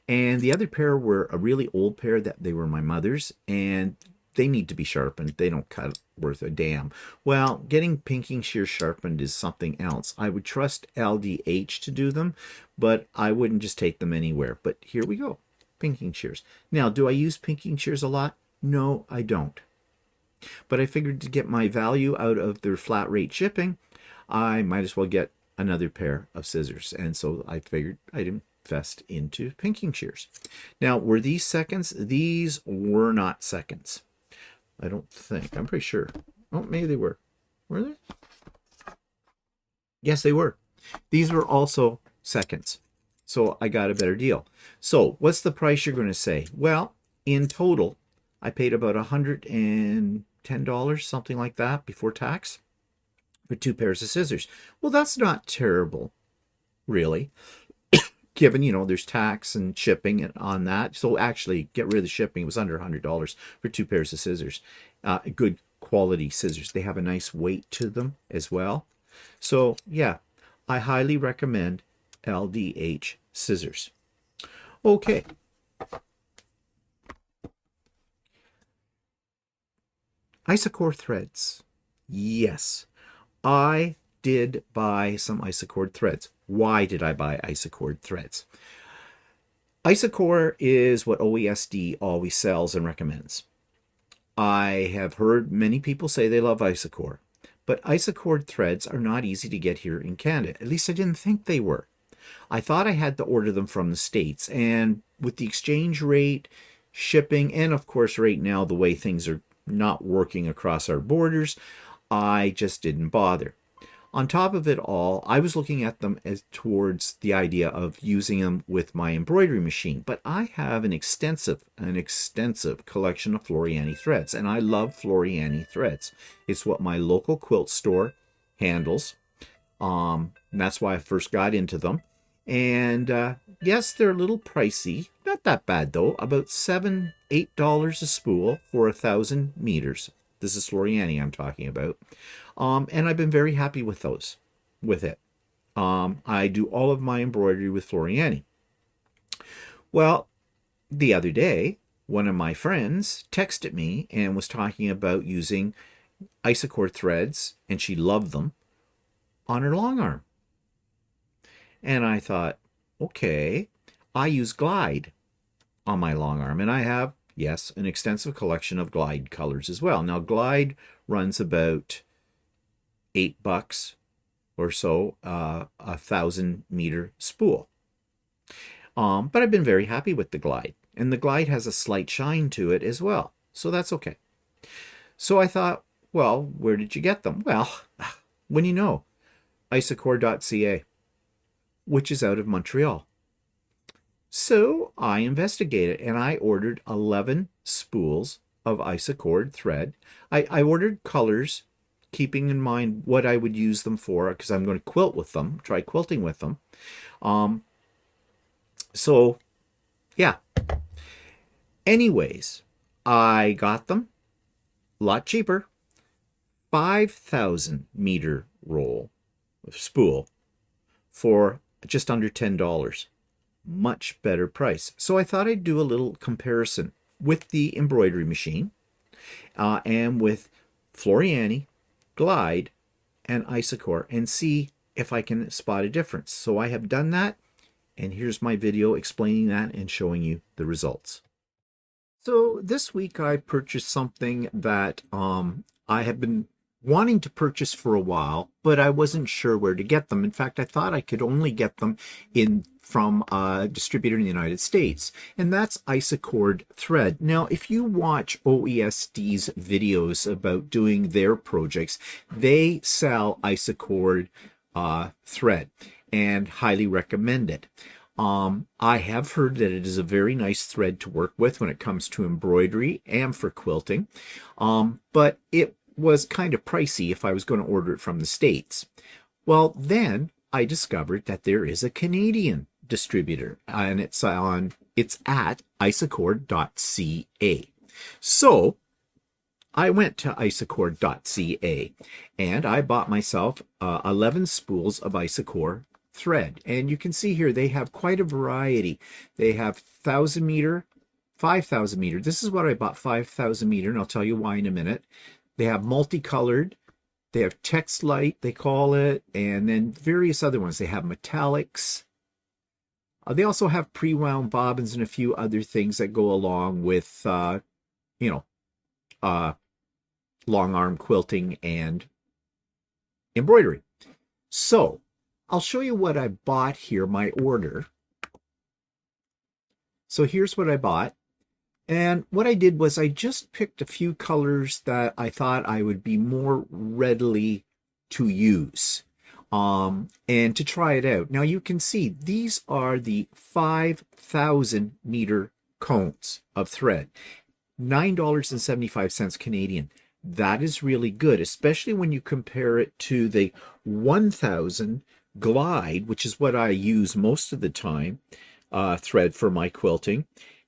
And the other pair were a really old pair that they were my mother's, and they need to be sharpened. They don't cut worth a damn. Well, getting pinking shears sharpened is something else. I would trust LDH to do them, but I wouldn't just take them anywhere. But here we go. Pinking shears. Now, do I use pinking shears a lot? No, I don't. But I figured to get my value out of their flat rate shipping, I might as well get another pair of scissors. And so I figured I'd invest into pinking shears. Now, were these seconds? These were not seconds. I don't think. I'm pretty sure. Oh, maybe they were. Were they? Yes, they were. These were also seconds. So I got a better deal. So what's the price you're going to say? Well, in total, I paid about $110, something like that, before tax, for 2 pairs of scissors. Well, that's not terrible, really, given, you know, there's tax and shipping on that. So actually, get rid of the shipping. It was under $100 for 2 pairs of scissors. Good quality scissors. They have a nice weight to them as well. So yeah, I highly recommend LDH scissors. Okay. Isocore threads. Yes, I did buy some Isocore threads. Why did I buy Isocore threads? Isocore is what OESD always sells and recommends. I have heard many people say they love Isocore, but Isocore threads are not easy to get here in Canada. At least I didn't think they were. I thought I had to order them from the States, and with the exchange rate, shipping, and of course right now the way things are not working across our borders, I just didn't bother. On top of it all, I was looking at them as towards the idea of using them with my embroidery machine, but I have an extensive collection of Floriani threads, and I love Floriani threads. It's what my local quilt store handles. That's why I first got into them. And yes, they're a little pricey. Not that bad though. About $7-8 a spool for 1,000 meters. This is Floriani I'm talking about. And I've been very happy with it. I do all of my embroidery with Floriani. Well, the other day, one of my friends texted me and was talking about using Isacord threads, and she loved them, on her long arm. And I thought, okay, I use Glide on my long arm, and I have, yes, an extensive collection of Glide colors as well. Now, Glide runs about $8 or so, 1,000 meter spool. But I've been very happy with the Glide, and the Glide has a slight shine to it as well, so that's okay. So I thought, well, where did you get them? Well, when you know, isacord.ca, which is out of Montreal. So I investigated and I ordered 11 spools of Isacord thread. I ordered colors, keeping in mind what I would use them for, because I'm going to quilt with them, try quilting with them. So, yeah. Anyways, I got them a lot cheaper. 5,000 meter roll of spool for just under $10. Much better price. So I thought I'd do a little comparison with the embroidery machine and with Floriani, Glide, and Isacord, and see if I can spot a difference. So I have done that, and here's my video explaining that and showing you the results. So this week I purchased something that I have been wanting to purchase for a while, but I wasn't sure where to get them. In fact, I thought I could only get them from a distributor in the United States, and that's Isacord thread. Now, if you watch OESD's videos about doing their projects, they sell Isacord thread and highly recommend it. I have heard that it is a very nice thread to work with when it comes to embroidery and for quilting, but it was kind of pricey if I was going to order it from the States. Well, then I discovered that there is a Canadian distributor, and it's at isacord.ca. So I went to isacord.ca and I bought myself 11 spools of Isacord thread, and you can see here they have quite a variety. They have 1,000 meter, 5,000 meter. This is what I bought, 5,000 meter, and I'll tell you why in a minute. They have multicolored, they have text light, they call it, and then various other ones. They have metallics. They also have pre-wound bobbins and a few other things that go along with, long arm quilting and embroidery. So I'll show you what I bought here, my order. So here's what I bought. And what I did was I just picked a few colors that I thought I would be more readily to use and to try it out. Now you can see these are the 5,000 meter cones of thread, $9.75 Canadian. That is really good, especially when you compare it to the 1,000 Glide, which is what I use most of the time, thread for my quilting.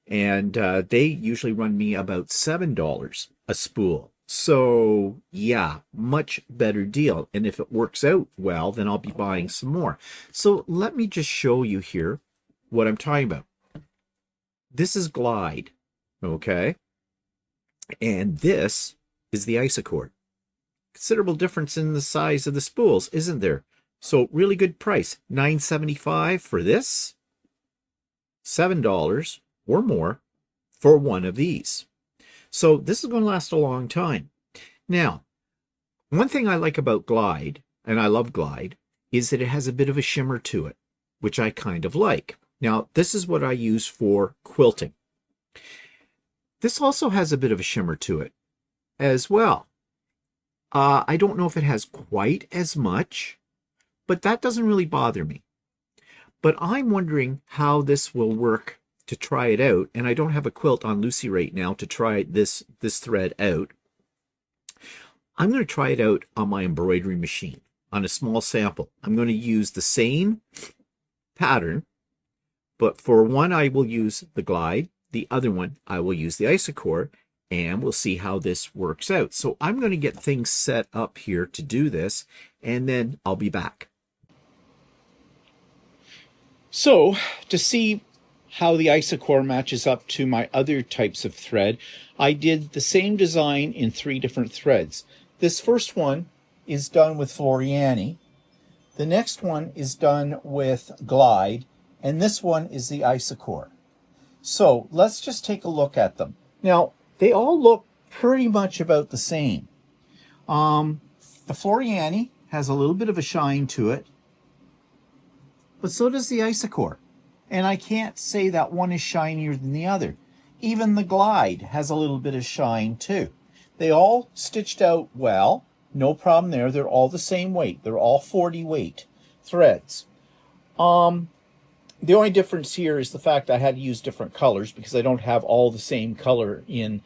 And they usually run me about $7 a spool. So yeah, much better deal. And if it works out well, then I'll be buying some more. So let me just show you here what I'm talking about. This is Glide, okay? And this is the Isacord. Considerable difference in the size of the spools, isn't there? So really good price, $9.75 for this, $7 or more for one of these. So this is going to last a long time. Now, one thing I like about Glide, and I love Glide, is that it has a bit of a shimmer to it, which I kind of like. Now, this is what I use for quilting. This also has a bit of a shimmer to it as well. I don't know if it has quite as much, but that doesn't really bother me. But I'm wondering how this will work to try it out, and I don't have a quilt on Lucy right now to try this thread out. I'm going to try it out on my embroidery machine on a small sample. I'm going to use the same pattern, but for one I will use the glide, the other one I will use the isocore, and we'll see how this works out. So I'm going to get things set up here to do this, and then I'll be back. So to see how the isocore matches up to my other types of thread, I did the same design in 3 different threads. This first one is done with Floriani. The next one is done with glide, and this one is the isocore. So let's just take a look at them. Now, they all look pretty much about the same. The Floriani has a little bit of a shine to it, but so does the isocore. And I can't say that one is shinier than the other. Even the glide has a little bit of shine too. They all stitched out well, no problem there. They're all the same weight. They're all 40 weight threads. The only difference here is the fact I had to use different colors because I don't have all the same color in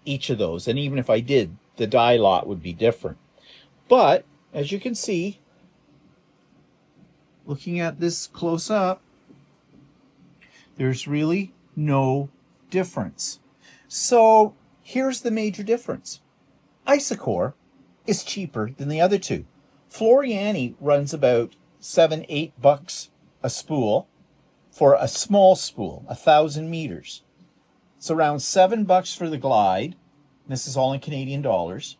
each of those. And even if I did, the dye lot would be different. But as you can see, looking at this close up, there's really no difference. So here's the major difference. Isocore is cheaper than the other two. Floriani runs about $7-8 a spool for a small spool, 1,000 meters. It's around $7 for the glide. This is all in Canadian dollars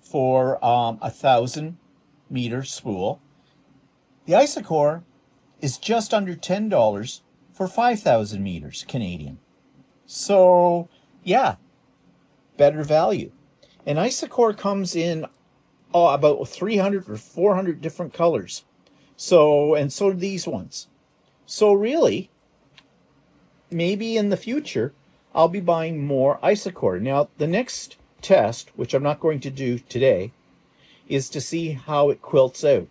for 1,000 meter spool. The isocore is just under $10 for 5,000 meters Canadian. So yeah, better value. And isocore comes in about 300 or 400 different colors. So do these ones. So really, maybe in the future, I'll be buying more isocore. Now, the next test, which I'm not going to do today, is to see how it quilts out.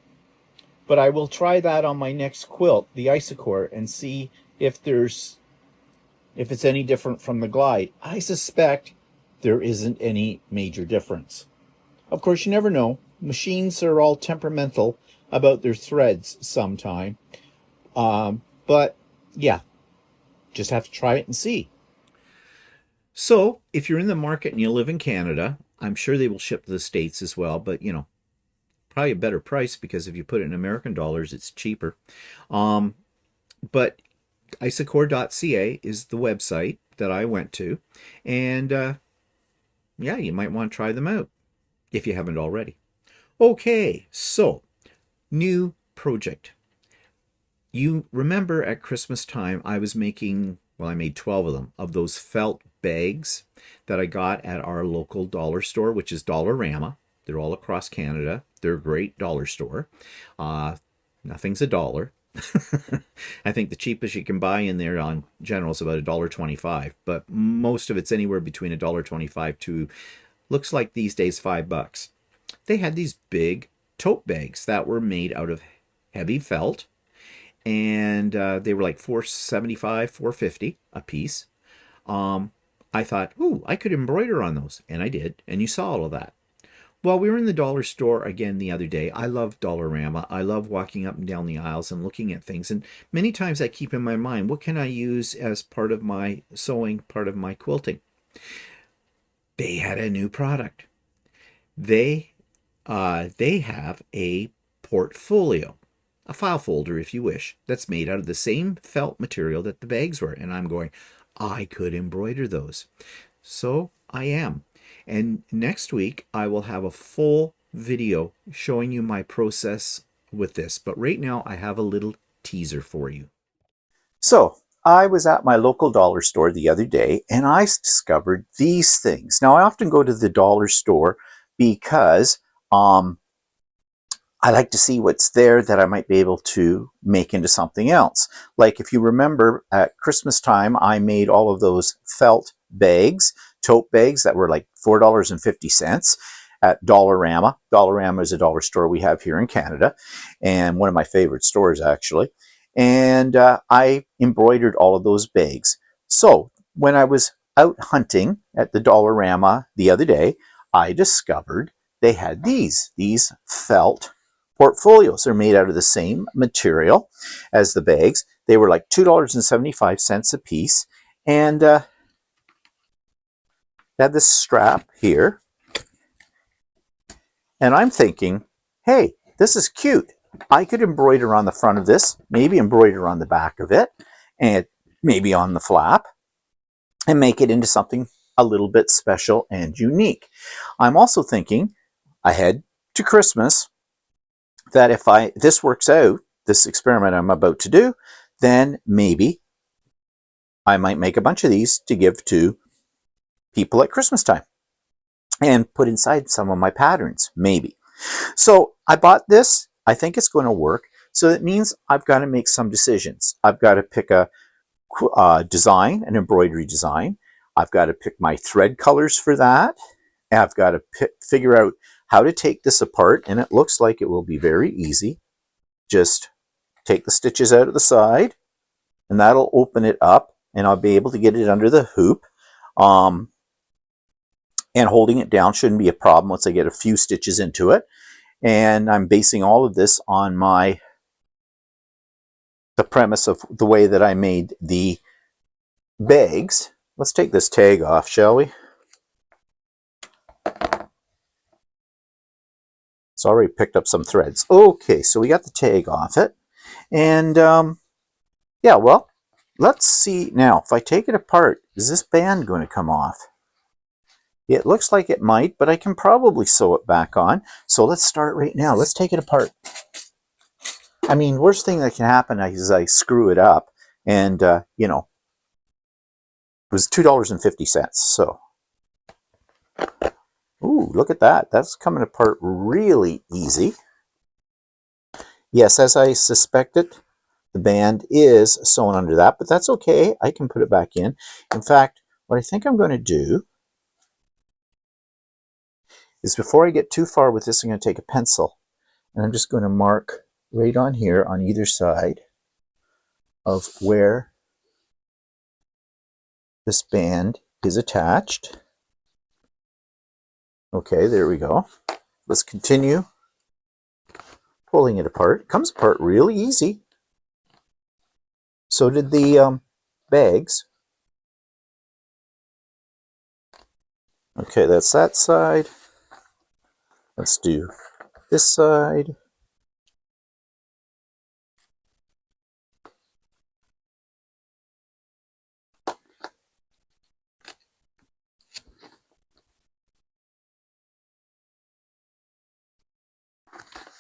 But I will try that on my next quilt, the isocore, and see if it's any different from the glide. I suspect there isn't any major difference. Of course, you never know. Machines are all temperamental about their threads sometime. But yeah, just have to try it and see. So if you're in the market and you live in Canada, I'm sure they will ship to the States as well, but you know, probably a better price because if you put it in American dollars, it's cheaper. But isocore.ca is the website that I went to, and yeah, you might want to try them out if you haven't already. Okay, so new project. You remember at Christmas time, I was making, well, I made 12 of them, of those felt bags that I got at our local dollar store, which is Dollarama. They're all across Canada. They're a great dollar store. Nothing's $1. I think the cheapest you can buy in there on general is about $1.25, but most of it's anywhere between $1.25 to, looks like these days, $5. They had these big tote bags that were made out of heavy felt, and they were like $4.75, $4.50 a piece. I thought, ooh, I could embroider on those, and I did, and you saw all of that. Well, we were in the dollar store again the other day. I love Dollarama. I love walking up and down the aisles and looking at things, and many times I keep in my mind, what can I use as part of my sewing, part of my quilting? They had a new product. They have a portfolio, a file folder, if you wish, that's made out of the same felt material that the bags were. And I'm going, I could embroider those. So I am. And next week, I will have a full video showing you my process with this. But right now, I have a little teaser for you. So I was at my local dollar store the other day, and I discovered these things. Now, I often go to the dollar store because I like to see what's there that I might be able to make into something else. Like if you remember at Christmas time, I made all of those felt bags tote bags that were like $4.50 at Dollarama. Dollarama is a dollar store we have here in Canada, and one of my favorite stores, actually. And I embroidered all of those bags. So when I was out hunting at the Dollarama the other day, I discovered they had these felt portfolios. They're made out of the same material as the bags. They were like $2.75 a piece, and they had this strap here. And I'm thinking, hey, this is cute. I could embroider on the front of this, maybe embroider on the back of it, and maybe on the flap, and make it into something a little bit special and unique. I'm also thinking ahead to Christmas that if this works out, this experiment I'm about to do, then maybe I might make a bunch of these to give to people at Christmas time and put inside some of my patterns, maybe. So I bought this. I think it's going to work. So that means I've got to make some decisions. I've got to pick a design, an embroidery design. I've got to pick my thread colors for that. And I've got to figure out how to take this apart, and it looks like it will be very easy. Just take the stitches out of the side, and that'll open it up, and I'll be able to get it under the hoop. And holding it down shouldn't be a problem once I get a few stitches into it. And I'm basing all of this on the premise of the way that I made the bags. Let's take this tag off, shall we? It's already picked up some threads. Okay, so we got the tag off it. And yeah, well, let's see now. If I take it apart, is this band going to come off? It looks like it might, but I can probably sew it back on. So let's start right now. Let's take it apart. I mean, worst thing that can happen is I screw it up, and you know, it was $2.50. So, ooh, look at that. That's coming apart really easy. Yes, as I suspected, the band is sewn under that, but that's okay. I can put it back in. In fact, what I think I'm going to do is before I get too far with this, I'm going to take a pencil, and I'm just going to mark right on here on either side of where this band is attached. Okay, there we go. Let's continue pulling it apart. It comes apart really easy. So did the bags. Okay, that's that side. Let's do this side.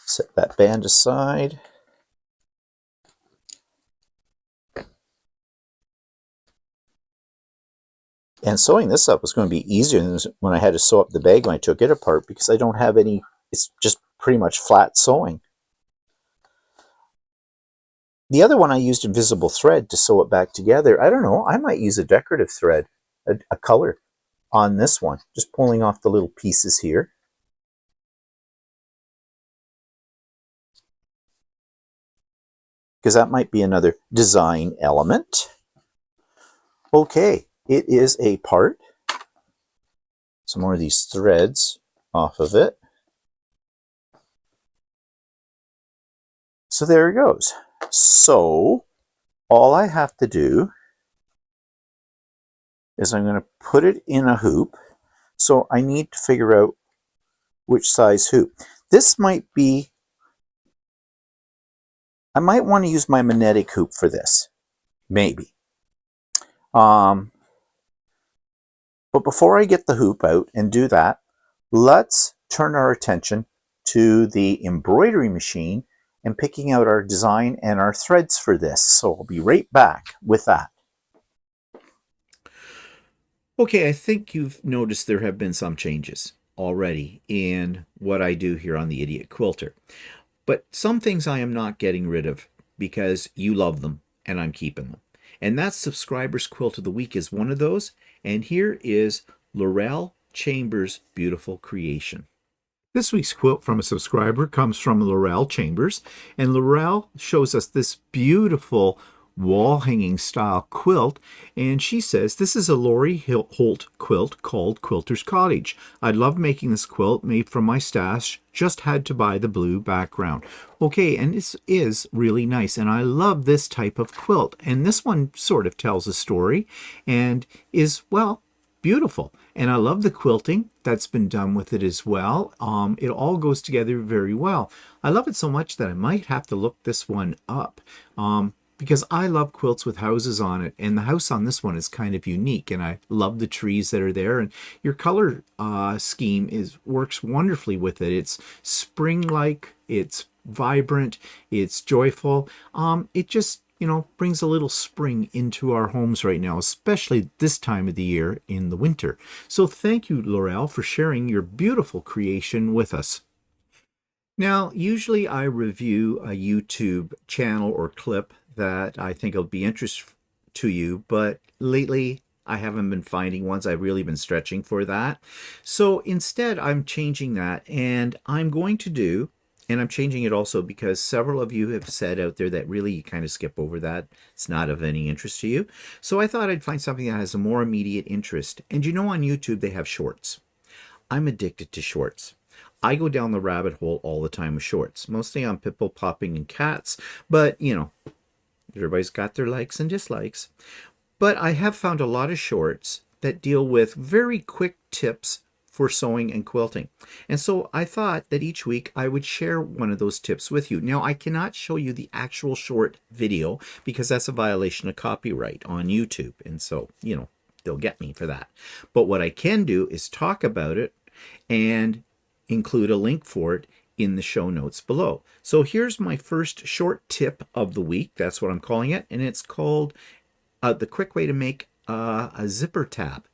Set that band aside. And sewing this up was going to be easier than when I had to sew up the bag when I took it apart, because I don't have any, it's just pretty much flat sewing. The other one I used invisible thread to sew it back together. I don't know, I might use a decorative thread, a color on this one, just pulling off the little pieces here. Because that might be another design element. Okay, it is a part. Some more of these threads off of it. So there it goes. So all I have to do is I'm going to put it in a hoop. So I need to figure out which size hoop. This might be, I might want to use my magnetic hoop for this, maybe. But before I get the hoop out and do that, let's turn our attention to the embroidery machine and picking out our design and our threads for this. So I'll be right back with that. Okay, I think you've noticed there have been some changes already in what I do here on the Idiot Quilter. But some things I am not getting rid of because you love them and I'm keeping them. And that Subscribers Quilt of the Week is one of those. And here is Laurel Chambers' beautiful creation. This week's quilt from a subscriber comes from Laurel Chambers, and Laurel shows us this beautiful wall hanging style quilt, and she says this is a Lori Holt quilt called Quilter's Cottage. I love making this quilt made from my stash, just had to buy the blue background. Okay, and this is really nice, and I love this type of quilt, and this one sort of tells a story and is, well, beautiful. And I love the quilting that's been done with it as well. It all goes together very well. I love it so much that I might have to look this one up. Because I love quilts with houses on it, and the house on this one is kind of unique, and I love the trees that are there, and your color scheme works wonderfully with it. It's spring-like, it's vibrant, it's joyful. It just, brings a little spring into our homes right now, especially this time of the year in the winter. So thank you, Laurel, for sharing your beautiful creation with us. Now, usually I review a YouTube channel or clip that I think will be interesting to you, but lately I haven't been finding ones. I've really been stretching for that. So instead, I'm changing that, and I'm going to do, and I'm changing it also because several of you have said out there that really you kind of skip over that. It's not of any interest to you. So I thought I'd find something that has a more immediate interest. And on YouTube, they have shorts. I'm addicted to shorts. I go down the rabbit hole all the time with shorts, mostly on pimple popping and cats, but everybody's got their likes and dislikes. But I have found a lot of shorts that deal with very quick tips for sewing and quilting. And so I thought that each week I would share one of those tips with you. Now, I cannot show you the actual short video because that's a violation of copyright on YouTube. And so, they'll get me for that. But what I can do is talk about it and include a link for it in the show notes below. So here's my first short tip of the week. That's what I'm calling it. And it's called the quick way to make a zipper tab.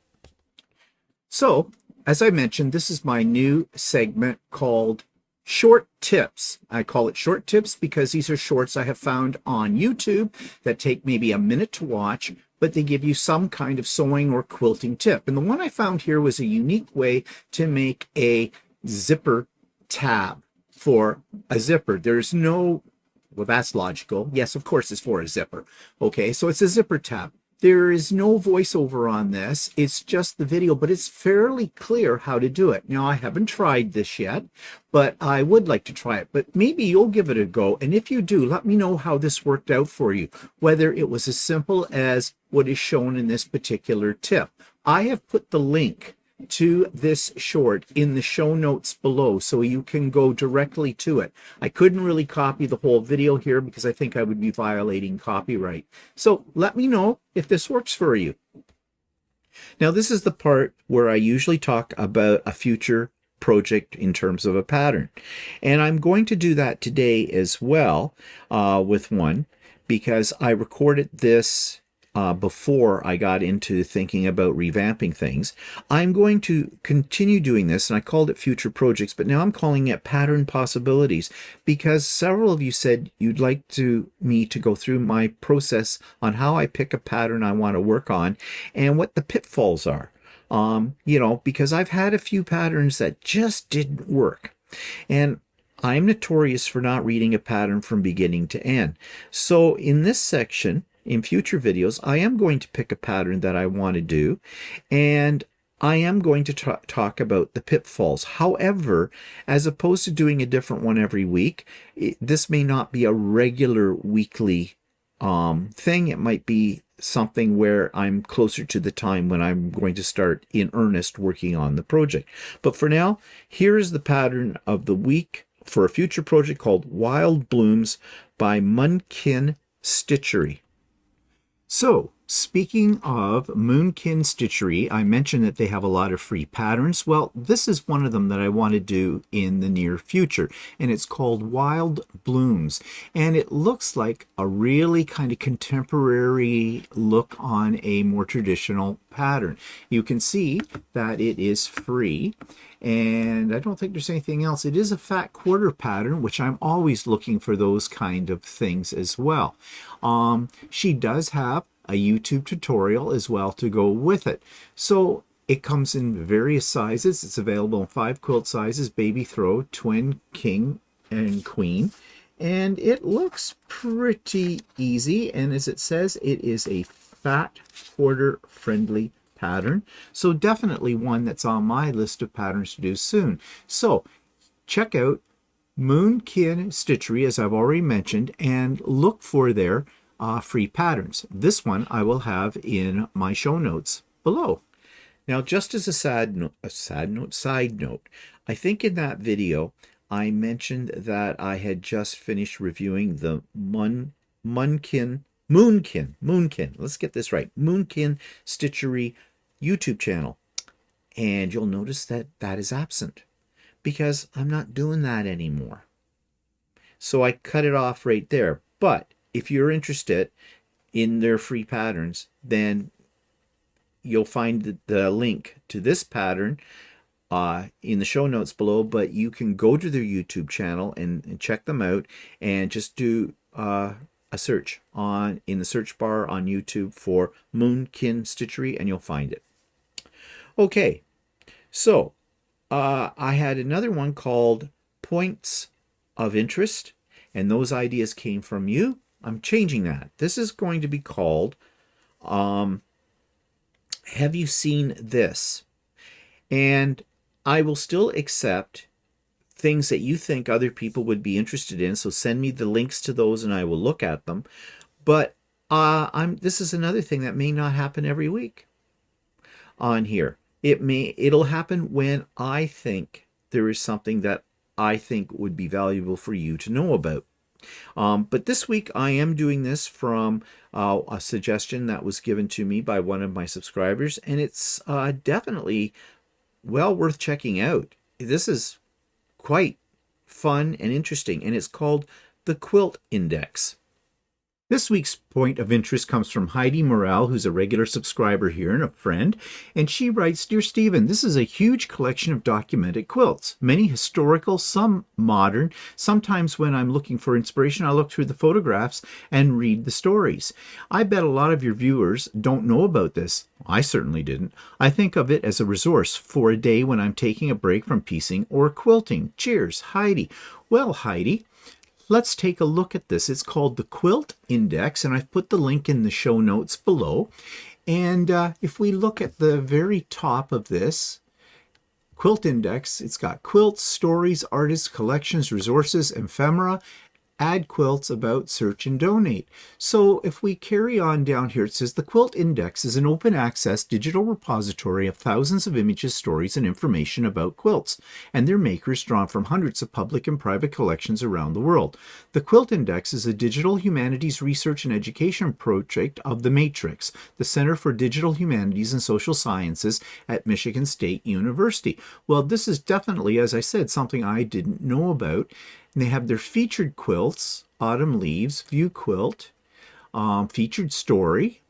So, as I mentioned, this is my new segment called Short Tips. I call it Short Tips because these are shorts I have found on YouTube that take maybe a minute to watch, but they give you some kind of sewing or quilting tip. And the one I found here was a unique way to make a zipper tab for a zipper. There's no, well, that's logical. Yes, of course it's for a zipper. Okay, so it's a zipper tab. There is no voiceover on this. It's just the video, but it's fairly clear how to do it. Now, I haven't tried this yet, but I would like to try it. But maybe you'll give it a go. And if you do, let me know how this worked out for you, whether it was as simple as what is shown in this particular tip. I have put the link to this short in the show notes below so you can go directly to it. I couldn't really copy the whole video here because I think I would be violating copyright. So let me know if this works for you. Now, this is the part where I usually talk about a future project in terms of a pattern. And I'm going to do that today as well with one because I recorded this before I got into thinking about revamping things. I'm going to continue doing this, and I called it Future Projects, but now I'm calling it Pattern Possibilities because several of you said you'd like me to go through my process on how I pick a pattern I want to work on and what the pitfalls are. Because I've had a few patterns that just didn't work. And I'm notorious for not reading a pattern from beginning to end. So in this section, in future videos, I am going to pick a pattern that I want to do, and I am going to talk about the pitfalls. However, as opposed to doing a different one every week, this may not be a regular weekly thing. It might be something where I'm closer to the time when I'm going to start in earnest working on the project. But for now, here is the pattern of the week for a future project called Wild Blooms by Moonkin Stitchery. So, speaking of Moonkin Stitchery, I mentioned that they have a lot of free patterns. Well, this is one of them that I want to do in the near future, and it's called Wild Blooms. And it looks like a really kind of contemporary look on a more traditional pattern. You can see that it is free, and I don't think there's anything else. It is a fat quarter pattern, which I'm always looking for those kind of things as well. She does have a YouTube tutorial as well to go with it. So It comes in various sizes. It's available in 5 quilt sizes: baby throw, twin, king, and queen. And it looks pretty easy. And as it says, it is a fat quarter friendly pattern. So definitely one that's on my list of patterns to do soon. So check out Moonkin Stitchery, as I've already mentioned, and look for their free patterns. This one I will have in my show notes below. Now, just as a side note, I think in that video I mentioned that I had just finished reviewing the Moonkin, let's get this right, Moonkin Stitchery YouTube channel. And you'll notice that that is absent because I'm not doing that anymore. So I cut it off right there. But if you're interested in their free patterns, then you'll find the link to this pattern in the show notes below, but you can go to their YouTube channel and check them out, and just do a search in the search bar on YouTube for Moonkin Stitchery and you'll find it. Okay, so I had another one called Points of Interest, and those ideas came from you. I'm changing that. This is going to be called Have You Seen This? And I will still accept things that you think other people would be interested in, so send me the links to those and I will look at them. But this is another thing that may not happen every week on here. It'll happen when I think there is something that I think would be valuable for you to know about. But this week I am doing this from a suggestion that was given to me by one of my subscribers, and it's definitely well worth checking out. This is quite fun and interesting, and it's called the Quilt Index. This week's point of interest comes from Heidi Morale, who's a regular subscriber here and a friend, and she writes, "Dear Stephen, this is a huge collection of documented quilts, many historical, some modern. Sometimes when I'm looking for inspiration, I look through the photographs and read the stories. I bet a lot of your viewers don't know about this. I certainly didn't. I think of it as a resource for a day when I'm taking a break from piecing or quilting. Cheers, Heidi." Well, Heidi, let's take a look at this. It's called the Quilt Index, and I've put the link in the show notes below. And if we look at the very top of this Quilt Index, it's got quilts, stories, artists, collections, resources, ephemera, add quilts, about, search, and donate. So if we carry on down here, it says the Quilt Index is an open access digital repository of thousands of images, stories, and information about quilts and their makers drawn from hundreds of public and private collections around the world. The Quilt Index is a digital humanities research and education project of the Matrix, the Center for Digital Humanities and Social Sciences at Michigan State University. Well, this is definitely, as I said, something I didn't know about. And they have their featured quilts, Autumn Leaves, View Quilt, featured story,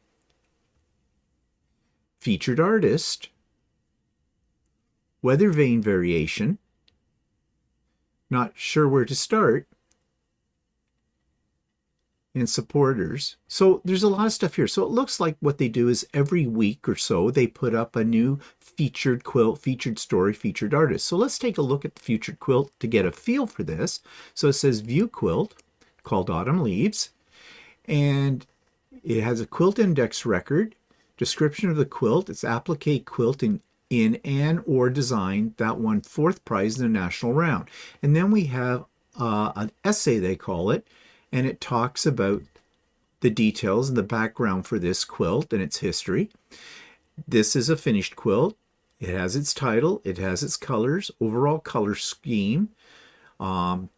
featured artist, weather vane variation, not sure where to start, and supporters. So there's a lot of stuff here. So it looks like what they do is every week or so they put up a new featured quilt, featured story, featured artist. So let's take a look at the featured quilt to get a feel for this. So it says View Quilt, called Autumn Leaves, and it has a Quilt Index record, description of the quilt. It's applique quilt in an or design that won 4th prize in the national round. And then we have an essay, they call it, and it talks about the details and the background for this quilt and its history. This is a finished quilt. It has its title, it has its colors, overall color scheme,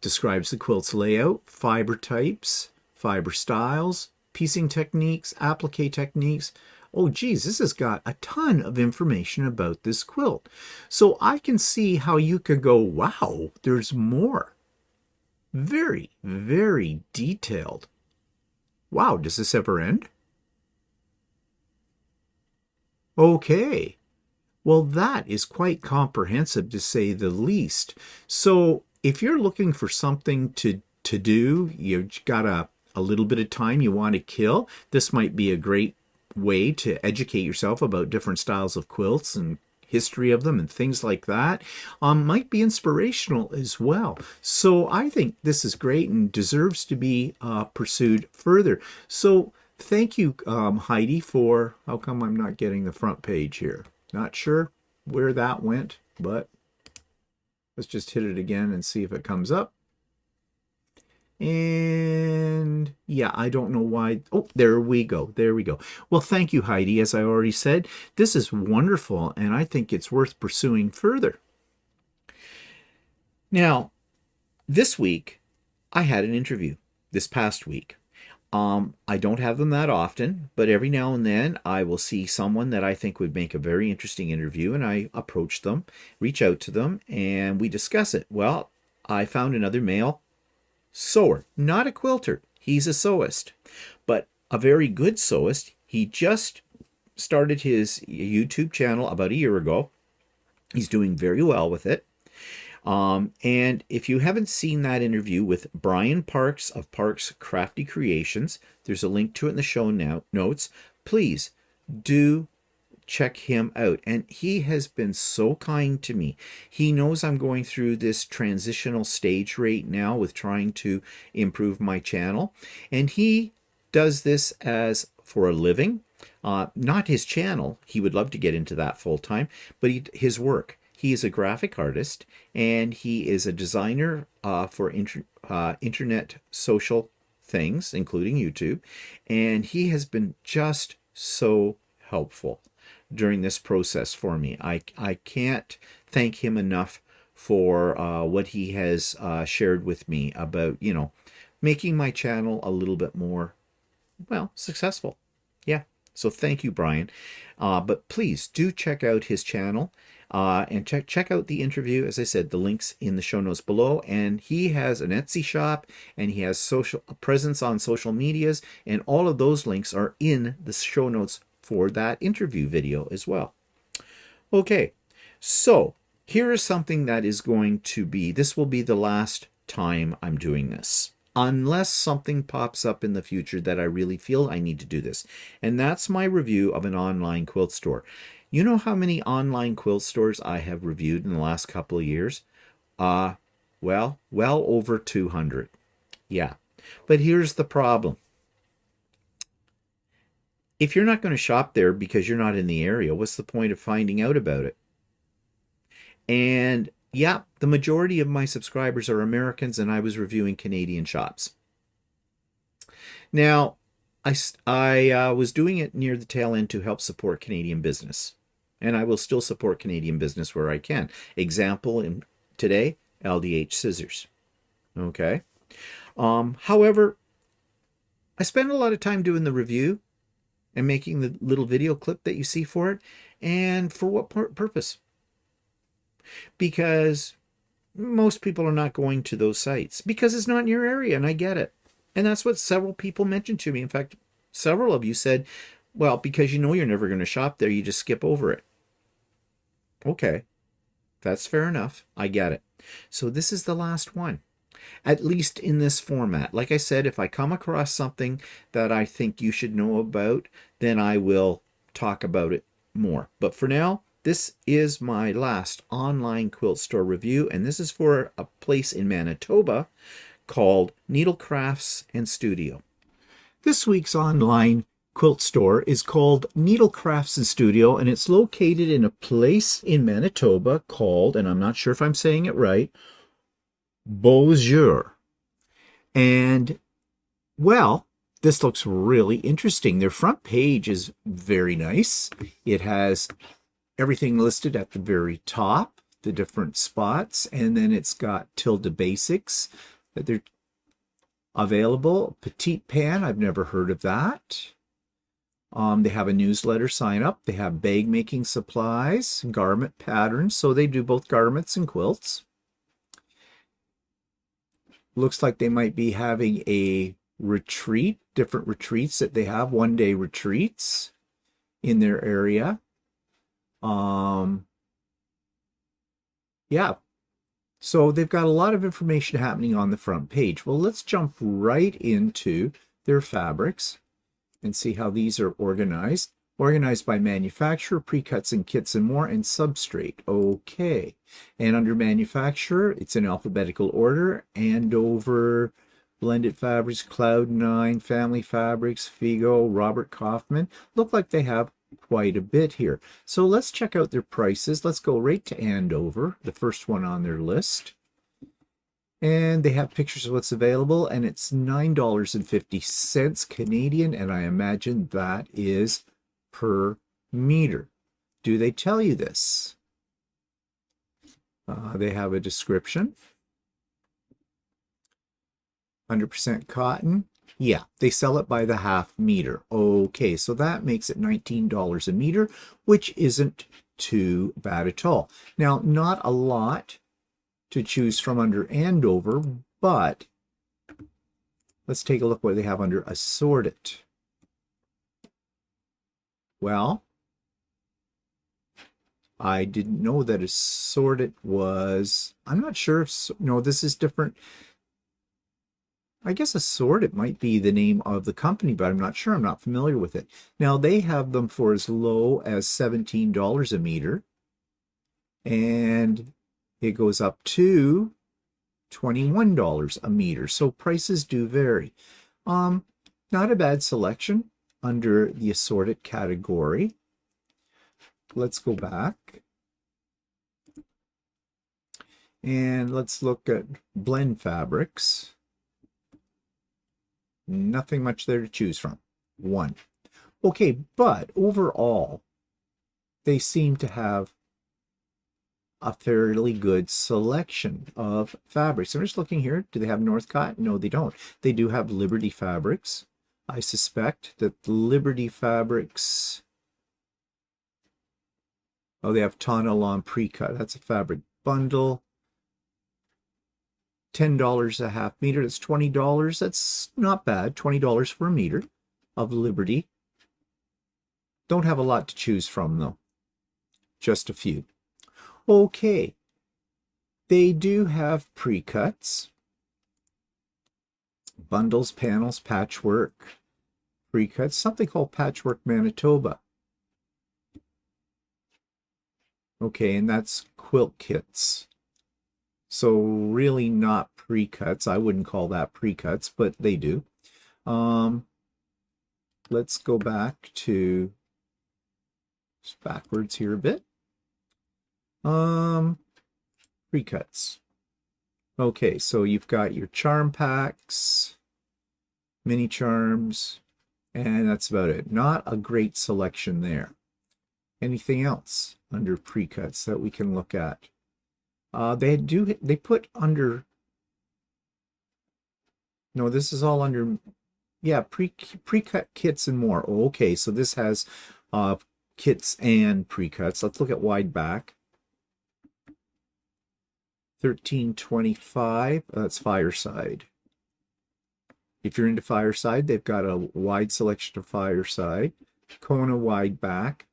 describes the quilt's layout, fiber types, fiber styles, piecing techniques, applique techniques. Oh geez, this has got a ton of information about this quilt. So I can see how you could go, wow, there's more. Very, very detailed. Wow, does this ever end? Okay. Well, that is quite comprehensive to say the least. So if you're looking for something to do, you've got a little bit of time you want to kill, this might be a great way to educate yourself about different styles of quilts and history of them and things like that, might be inspirational as well. So I think this is great and deserves to be pursued further. So thank you, Heidi, for, how come I'm not getting the front page here? Not sure where that went, but let's just hit it again and see if it comes up. And yeah, I don't know why. Oh, there we go. There we go. Well, thank you, Heidi. As I already said, this is wonderful, and I think it's worth pursuing further. Now, this week, I had an interview this past week. I don't have them that often, but every now and then I will see someone that I think would make a very interesting interview, and I approach them, reach out to them, and we discuss it. Well, I found another male sewer, not a quilter. He's a sewist, but a very good sewist. He just started his YouTube channel about a year ago. He's doing very well with it. And if you haven't seen that interview with Brian Parks of Parks Crafty Creations, there's a link to it in the show notes. Please do check him out. And he has been so kind to me. He knows I'm going through this transitional stage right now with trying to improve my channel. And he does this as for a living. Not his channel. He would love to get into that full time, but his work. He is a graphic artist, and he is a designer for internet social things, including YouTube. And he has been just so helpful during this process for me. I can't thank him enough for what he has shared with me about, making my channel a little bit more, well, successful. Yeah. So thank you, Brian. But please do check out his channel. And check out the interview. As I said, the link's in the show notes below. And he has an Etsy shop, and he has a presence on social medias, and all of those links are in the show notes for that interview video as well. Okay, so here is something that is going to be, this will be the last time I'm doing this, unless something pops up in the future that I really feel I need to do this. And that's my review of an online quilt store. You know how many online quilt stores I have reviewed in the last couple of years? Well over 200. Yeah. But here's the problem. If you're not going to shop there because you're not in the area, what's the point of finding out about it? And yeah, the majority of my subscribers are Americans, and I was reviewing Canadian shops. Now, I was doing it near the tail end to help support Canadian business. And I will still support Canadian business where I can. Example today, LDH Scissors. Okay. However, I spend a lot of time doing the review and making the little video clip that you see for it. And for what purpose? Because most people are not going to those sites because it's not in your area, and I get it. And that's what several people mentioned to me. In fact, several of you said, well, because you know you're never going to shop there, you just skip over it. Okay, that's fair enough. I get it. So this is the last one, at least in this format. Like I said, if I come across something that I think you should know about, then I will talk about it more. But for now, this is my last online quilt store review, and this is for a place in Manitoba called Needlecrafts and Studio. This week's online quilt store is called Needlecrafts and Studio, and it's located in a place in Manitoba called, and I'm not sure if I'm saying it right, Beausejour. And, well, this looks really interesting. Their front page is very nice. It has everything listed at the very top, the different spots, and then it's got Tilda Basics that they're available. Petite Pan, I've never heard of that. They have a newsletter sign up. They have bag making supplies, garment patterns. So they do both garments and quilts. Looks like they might be having a retreat, different retreats that they have, one-day retreats in their area. Yeah. So they've got a lot of information happening on the front page. Well, let's jump right into their fabrics and see how these are organized. Organized by manufacturer, pre-cuts and kits and more, and substrate. Okay. And under manufacturer, it's in alphabetical order. Andover, Blended Fabrics, Cloud9, Family Fabrics, Figo, Robert Kaufman. Look like they have quite a bit here. So let's check out their prices. Let's go right to Andover, the first one on their list. And they have pictures of what's available, and it's $9.50 Canadian, and I imagine that is per meter. Do they tell you this? They have a description. 100% cotton. Yeah, they sell it by the half meter. Okay, so that makes it $19 a meter, which isn't too bad at all. Now, not a lot to choose from under Andover, but let's take a look what they have under assorted. Well, I didn't know that assorted was, I'm not sure if, no, this is different. I guess assorted might be the name of the company, but I'm not sure. I'm not familiar with it. Now, they have them for as low as $17 a meter, and it goes up to $21 a meter. So prices do vary. Not a bad selection under the assorted category. Let's go back. And let's look at blend fabrics. Nothing much there to choose from. One. Okay, but overall, they seem to have a fairly good selection of fabrics. I'm just looking here. Do they have Northcott? No, they don't. They do have Liberty fabrics. I suspect that the Liberty fabrics... Oh, they have Tonalon pre-cut. That's a fabric bundle. $10 a half meter. That's $20. That's not bad. $20 for a meter of Liberty. Don't have a lot to choose from, though. Just a few. Okay. They do have pre-cuts. Bundles, panels, patchwork, pre-cuts. Something called Patchwork Manitoba. Okay, and that's quilt kits. So really not pre-cuts. I wouldn't call that pre-cuts, but they do. Let's go back to just backwards here a bit. Pre-cuts. Okay, so you've got your charm packs, mini charms, and that's about it. Not a great selection there. Anything else under pre-cuts that we can look at? They put under, no, this is all under, yeah, pre-cut kits and more. Oh, okay, so this has kits and pre-cuts. Let's look at wide back. $13.25. That's Fireside. If you're into Fireside, they've got a wide selection of Fireside. Kona wide back.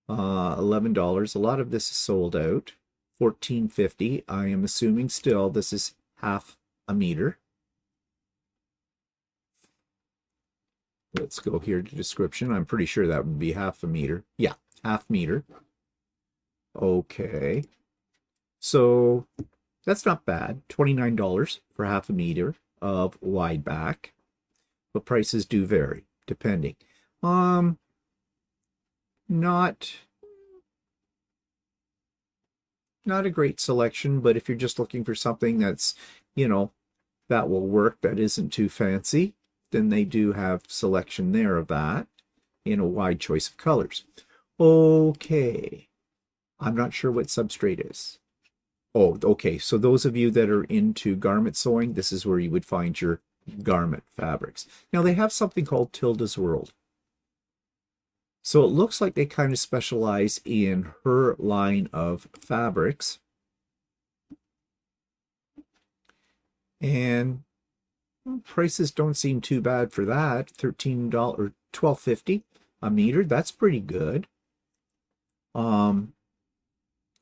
$11. A lot of this is sold out. $14.50. I am assuming still this is half a meter. Let's go here to description. I'm pretty sure that would be half a meter. Yeah, half meter. Okay. So that's not bad. $29 for half a meter of wide back. But prices do vary, depending. Not a great selection, but if you're just looking for something that's, you know, that will work, that isn't too fancy, then they do have selection there of that in a wide choice of colors. Okay. I'm not sure what substrate is. Oh, okay. So those of you that are into garment sewing, this is where you would find your garment fabrics. Now they have something called Tilda's World. So it looks like they kind of specialize in her line of fabrics. And prices don't seem too bad for that. $13 or $12.50 a meter. That's pretty good. I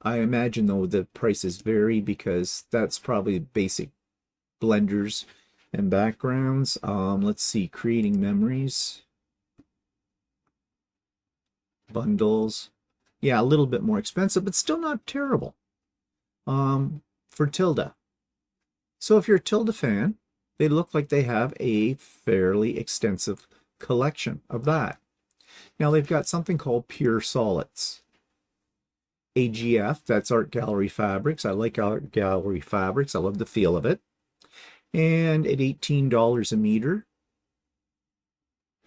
imagine though the prices vary because that's probably basic blenders and backgrounds. Let's see, creating memories. bundles. Yeah, a little bit more expensive, but still not terrible. For Tilda. So if you're a Tilda fan, they look like they have a fairly extensive collection of that. Now they've got something called Pure Solids. AGF, that's Art Gallery Fabrics. I like Art Gallery Fabrics. I love the feel of it. And at $18 a meter,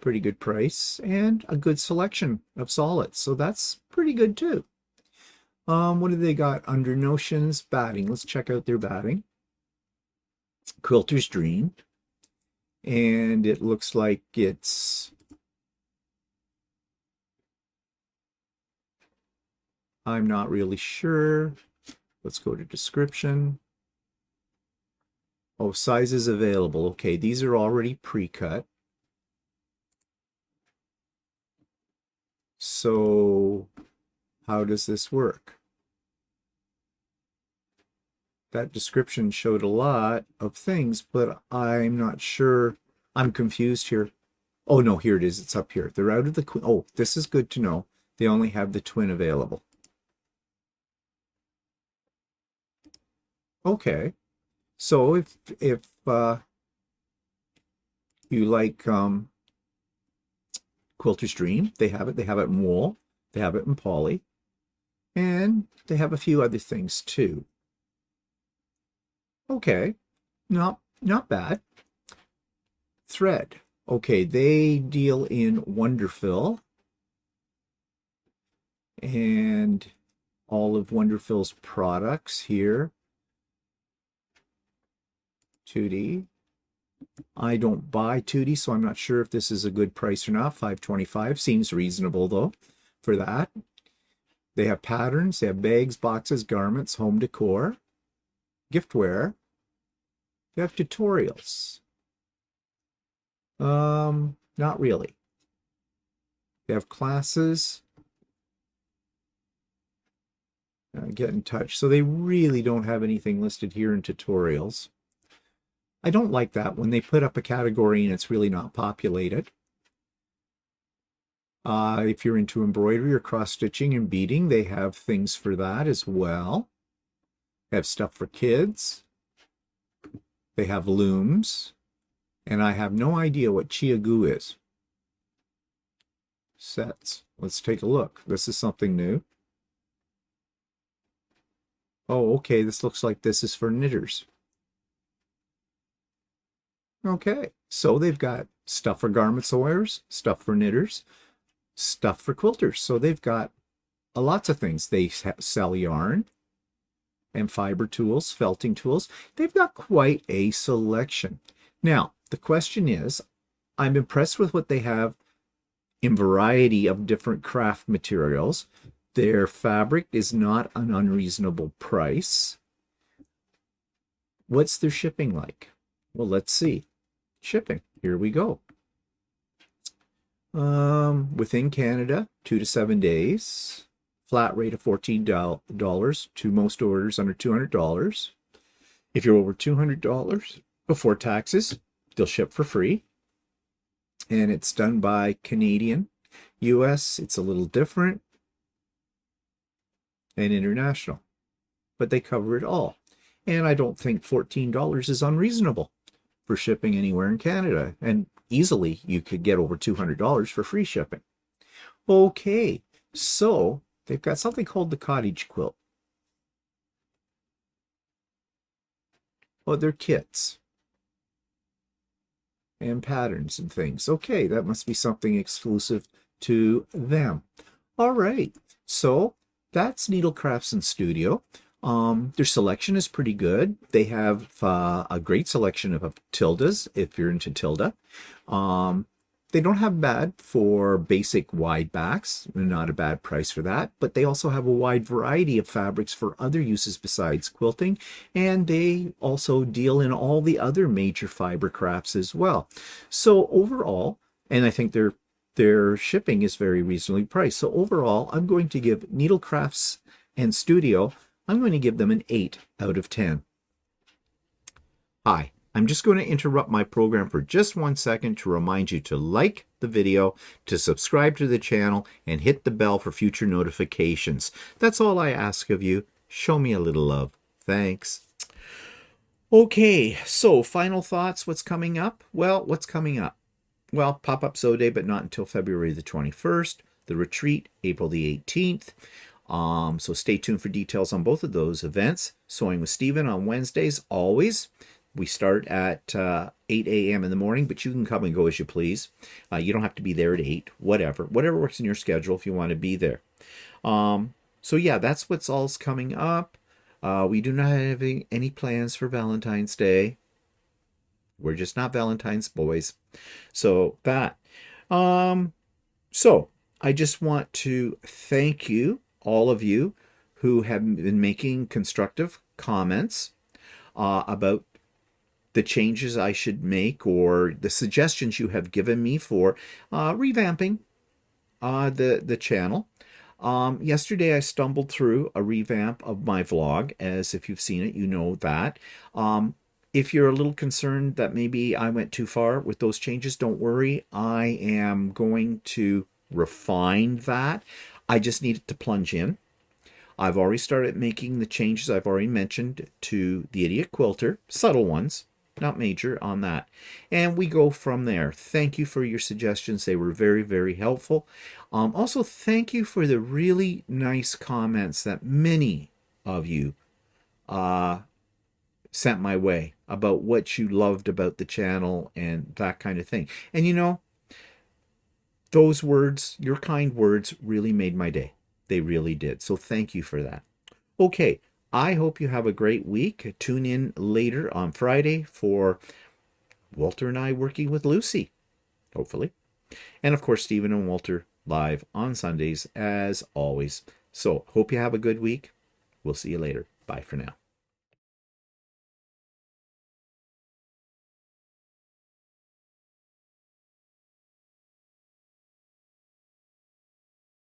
pretty good price, and a good selection of solids. So that's pretty good too. What do they got under Notions? Batting. Let's check out their batting. Quilter's Dream. And it looks like it's, I'm not really sure. Let's go to description. Oh, sizes available. Okay, these are already pre-cut. So how does this work? That description showed a lot of things, but I'm not sure. I'm confused here. Oh, no, here it is. It's up here. They're out of the... Oh, this is good to know. They only have the twin available. Okay. So if you like Quilter's Dream, they have it. They have it in wool. They have it in poly. And they have a few other things too. Okay, not bad. Thread. Okay, they deal in Wonderfill and all of Wonderfill's products here. 2D. I don't buy 2D, so I'm not sure if this is a good price or not. $5.25 seems reasonable though for that. They have patterns, they have bags, boxes, garments, home decor, giftware. They have tutorials. Not really. They have classes. Get in touch. So they really don't have anything listed here in tutorials. I don't like that when they put up a category and it's really not populated. If you're into embroidery or cross-stitching and beading, they have things for that as well. They have stuff for kids. They have looms. And I have no idea what Chiagu is. Sets. Let's take a look. This is something new. Oh, okay. This looks like this is for knitters. Okay. So they've got stuff for garment sewers, stuff for knitters, stuff for quilters. So they've got lots of things. They sell yarn and fiber tools, felting tools. They've got quite a selection. Now, the question is, I'm impressed with what they have in variety of different craft materials. Their fabric is not an unreasonable price. What's their shipping like? Well, let's see. Shipping. Here we go. Within Canada, 2 to 7 days. Flat rate of $14 to most orders under $200. If you're over $200 before taxes, they'll ship for free. And it's done by Canadian. US, it's a little different. And international. But they cover it all. And I don't think $14 is unreasonable for shipping anywhere in Canada. And easily you could get over $200 for free shipping. Okay, so they've got something called the cottage quilt. Oh, they're kits and patterns and things. Okay, that must be something exclusive to them. All right, so that's Needlecrafts and Studio. Their selection is pretty good. They have a great selection of tildes, if you're into tilde. They don't have bad for basic wide backs, not a bad price for that, but they also have a wide variety of fabrics for other uses besides quilting, and they also deal in all the other major fiber crafts as well. So overall, and I think their shipping is very reasonably priced. So overall, I'm going to give Needlecrafts and Studio, I'm going to give them an 8 out of 10. Hi, I'm just going to interrupt my program for just 1 second to remind you to like the video, to subscribe to the channel, and hit the bell for future notifications. That's all I ask of you. Show me a little love. Thanks. Okay, so final thoughts. What's coming up? Well, what's coming up? Well, Pop-Up Sew Day, but not until February the 21st. The retreat, April the 18th. So stay tuned for details on both of those events. Sewing with Stephen on Wednesdays, always. We start at 8 a.m. in the morning, but you can come and go as you please. You don't have to be there at 8, whatever works in your schedule if you want to be there. So yeah, that's what's all's coming up. We do not have any plans for Valentine's Day. We're just not Valentine's boys. So that. So I just want to thank you, all of you, who have been making constructive comments about the changes I should make or the suggestions you have given me for revamping the channel. Yesterday I stumbled through a revamp of my vlog, as if you've seen it, you know that. If you're a little concerned that maybe I went too far with those changes, don't worry. I am going to refine that. I just needed to plunge in. I've already started making the changes I've already mentioned to the Idiot Quilter, subtle ones, not major on that. And we go from there. Thank you for your suggestions. They were very, very helpful. Also, thank you for the really nice comments that many of you sent my way about what you loved about the channel and that kind of thing. And you know, those words, your kind words, really made my day. They really did. So thank you for that. Okay, I hope you have a great week. Tune in later on Friday for Walter and I working with Lucy, hopefully. And of course, Stephen and Walter live on Sundays as always. So hope you have a good week. We'll see you later. Bye for now.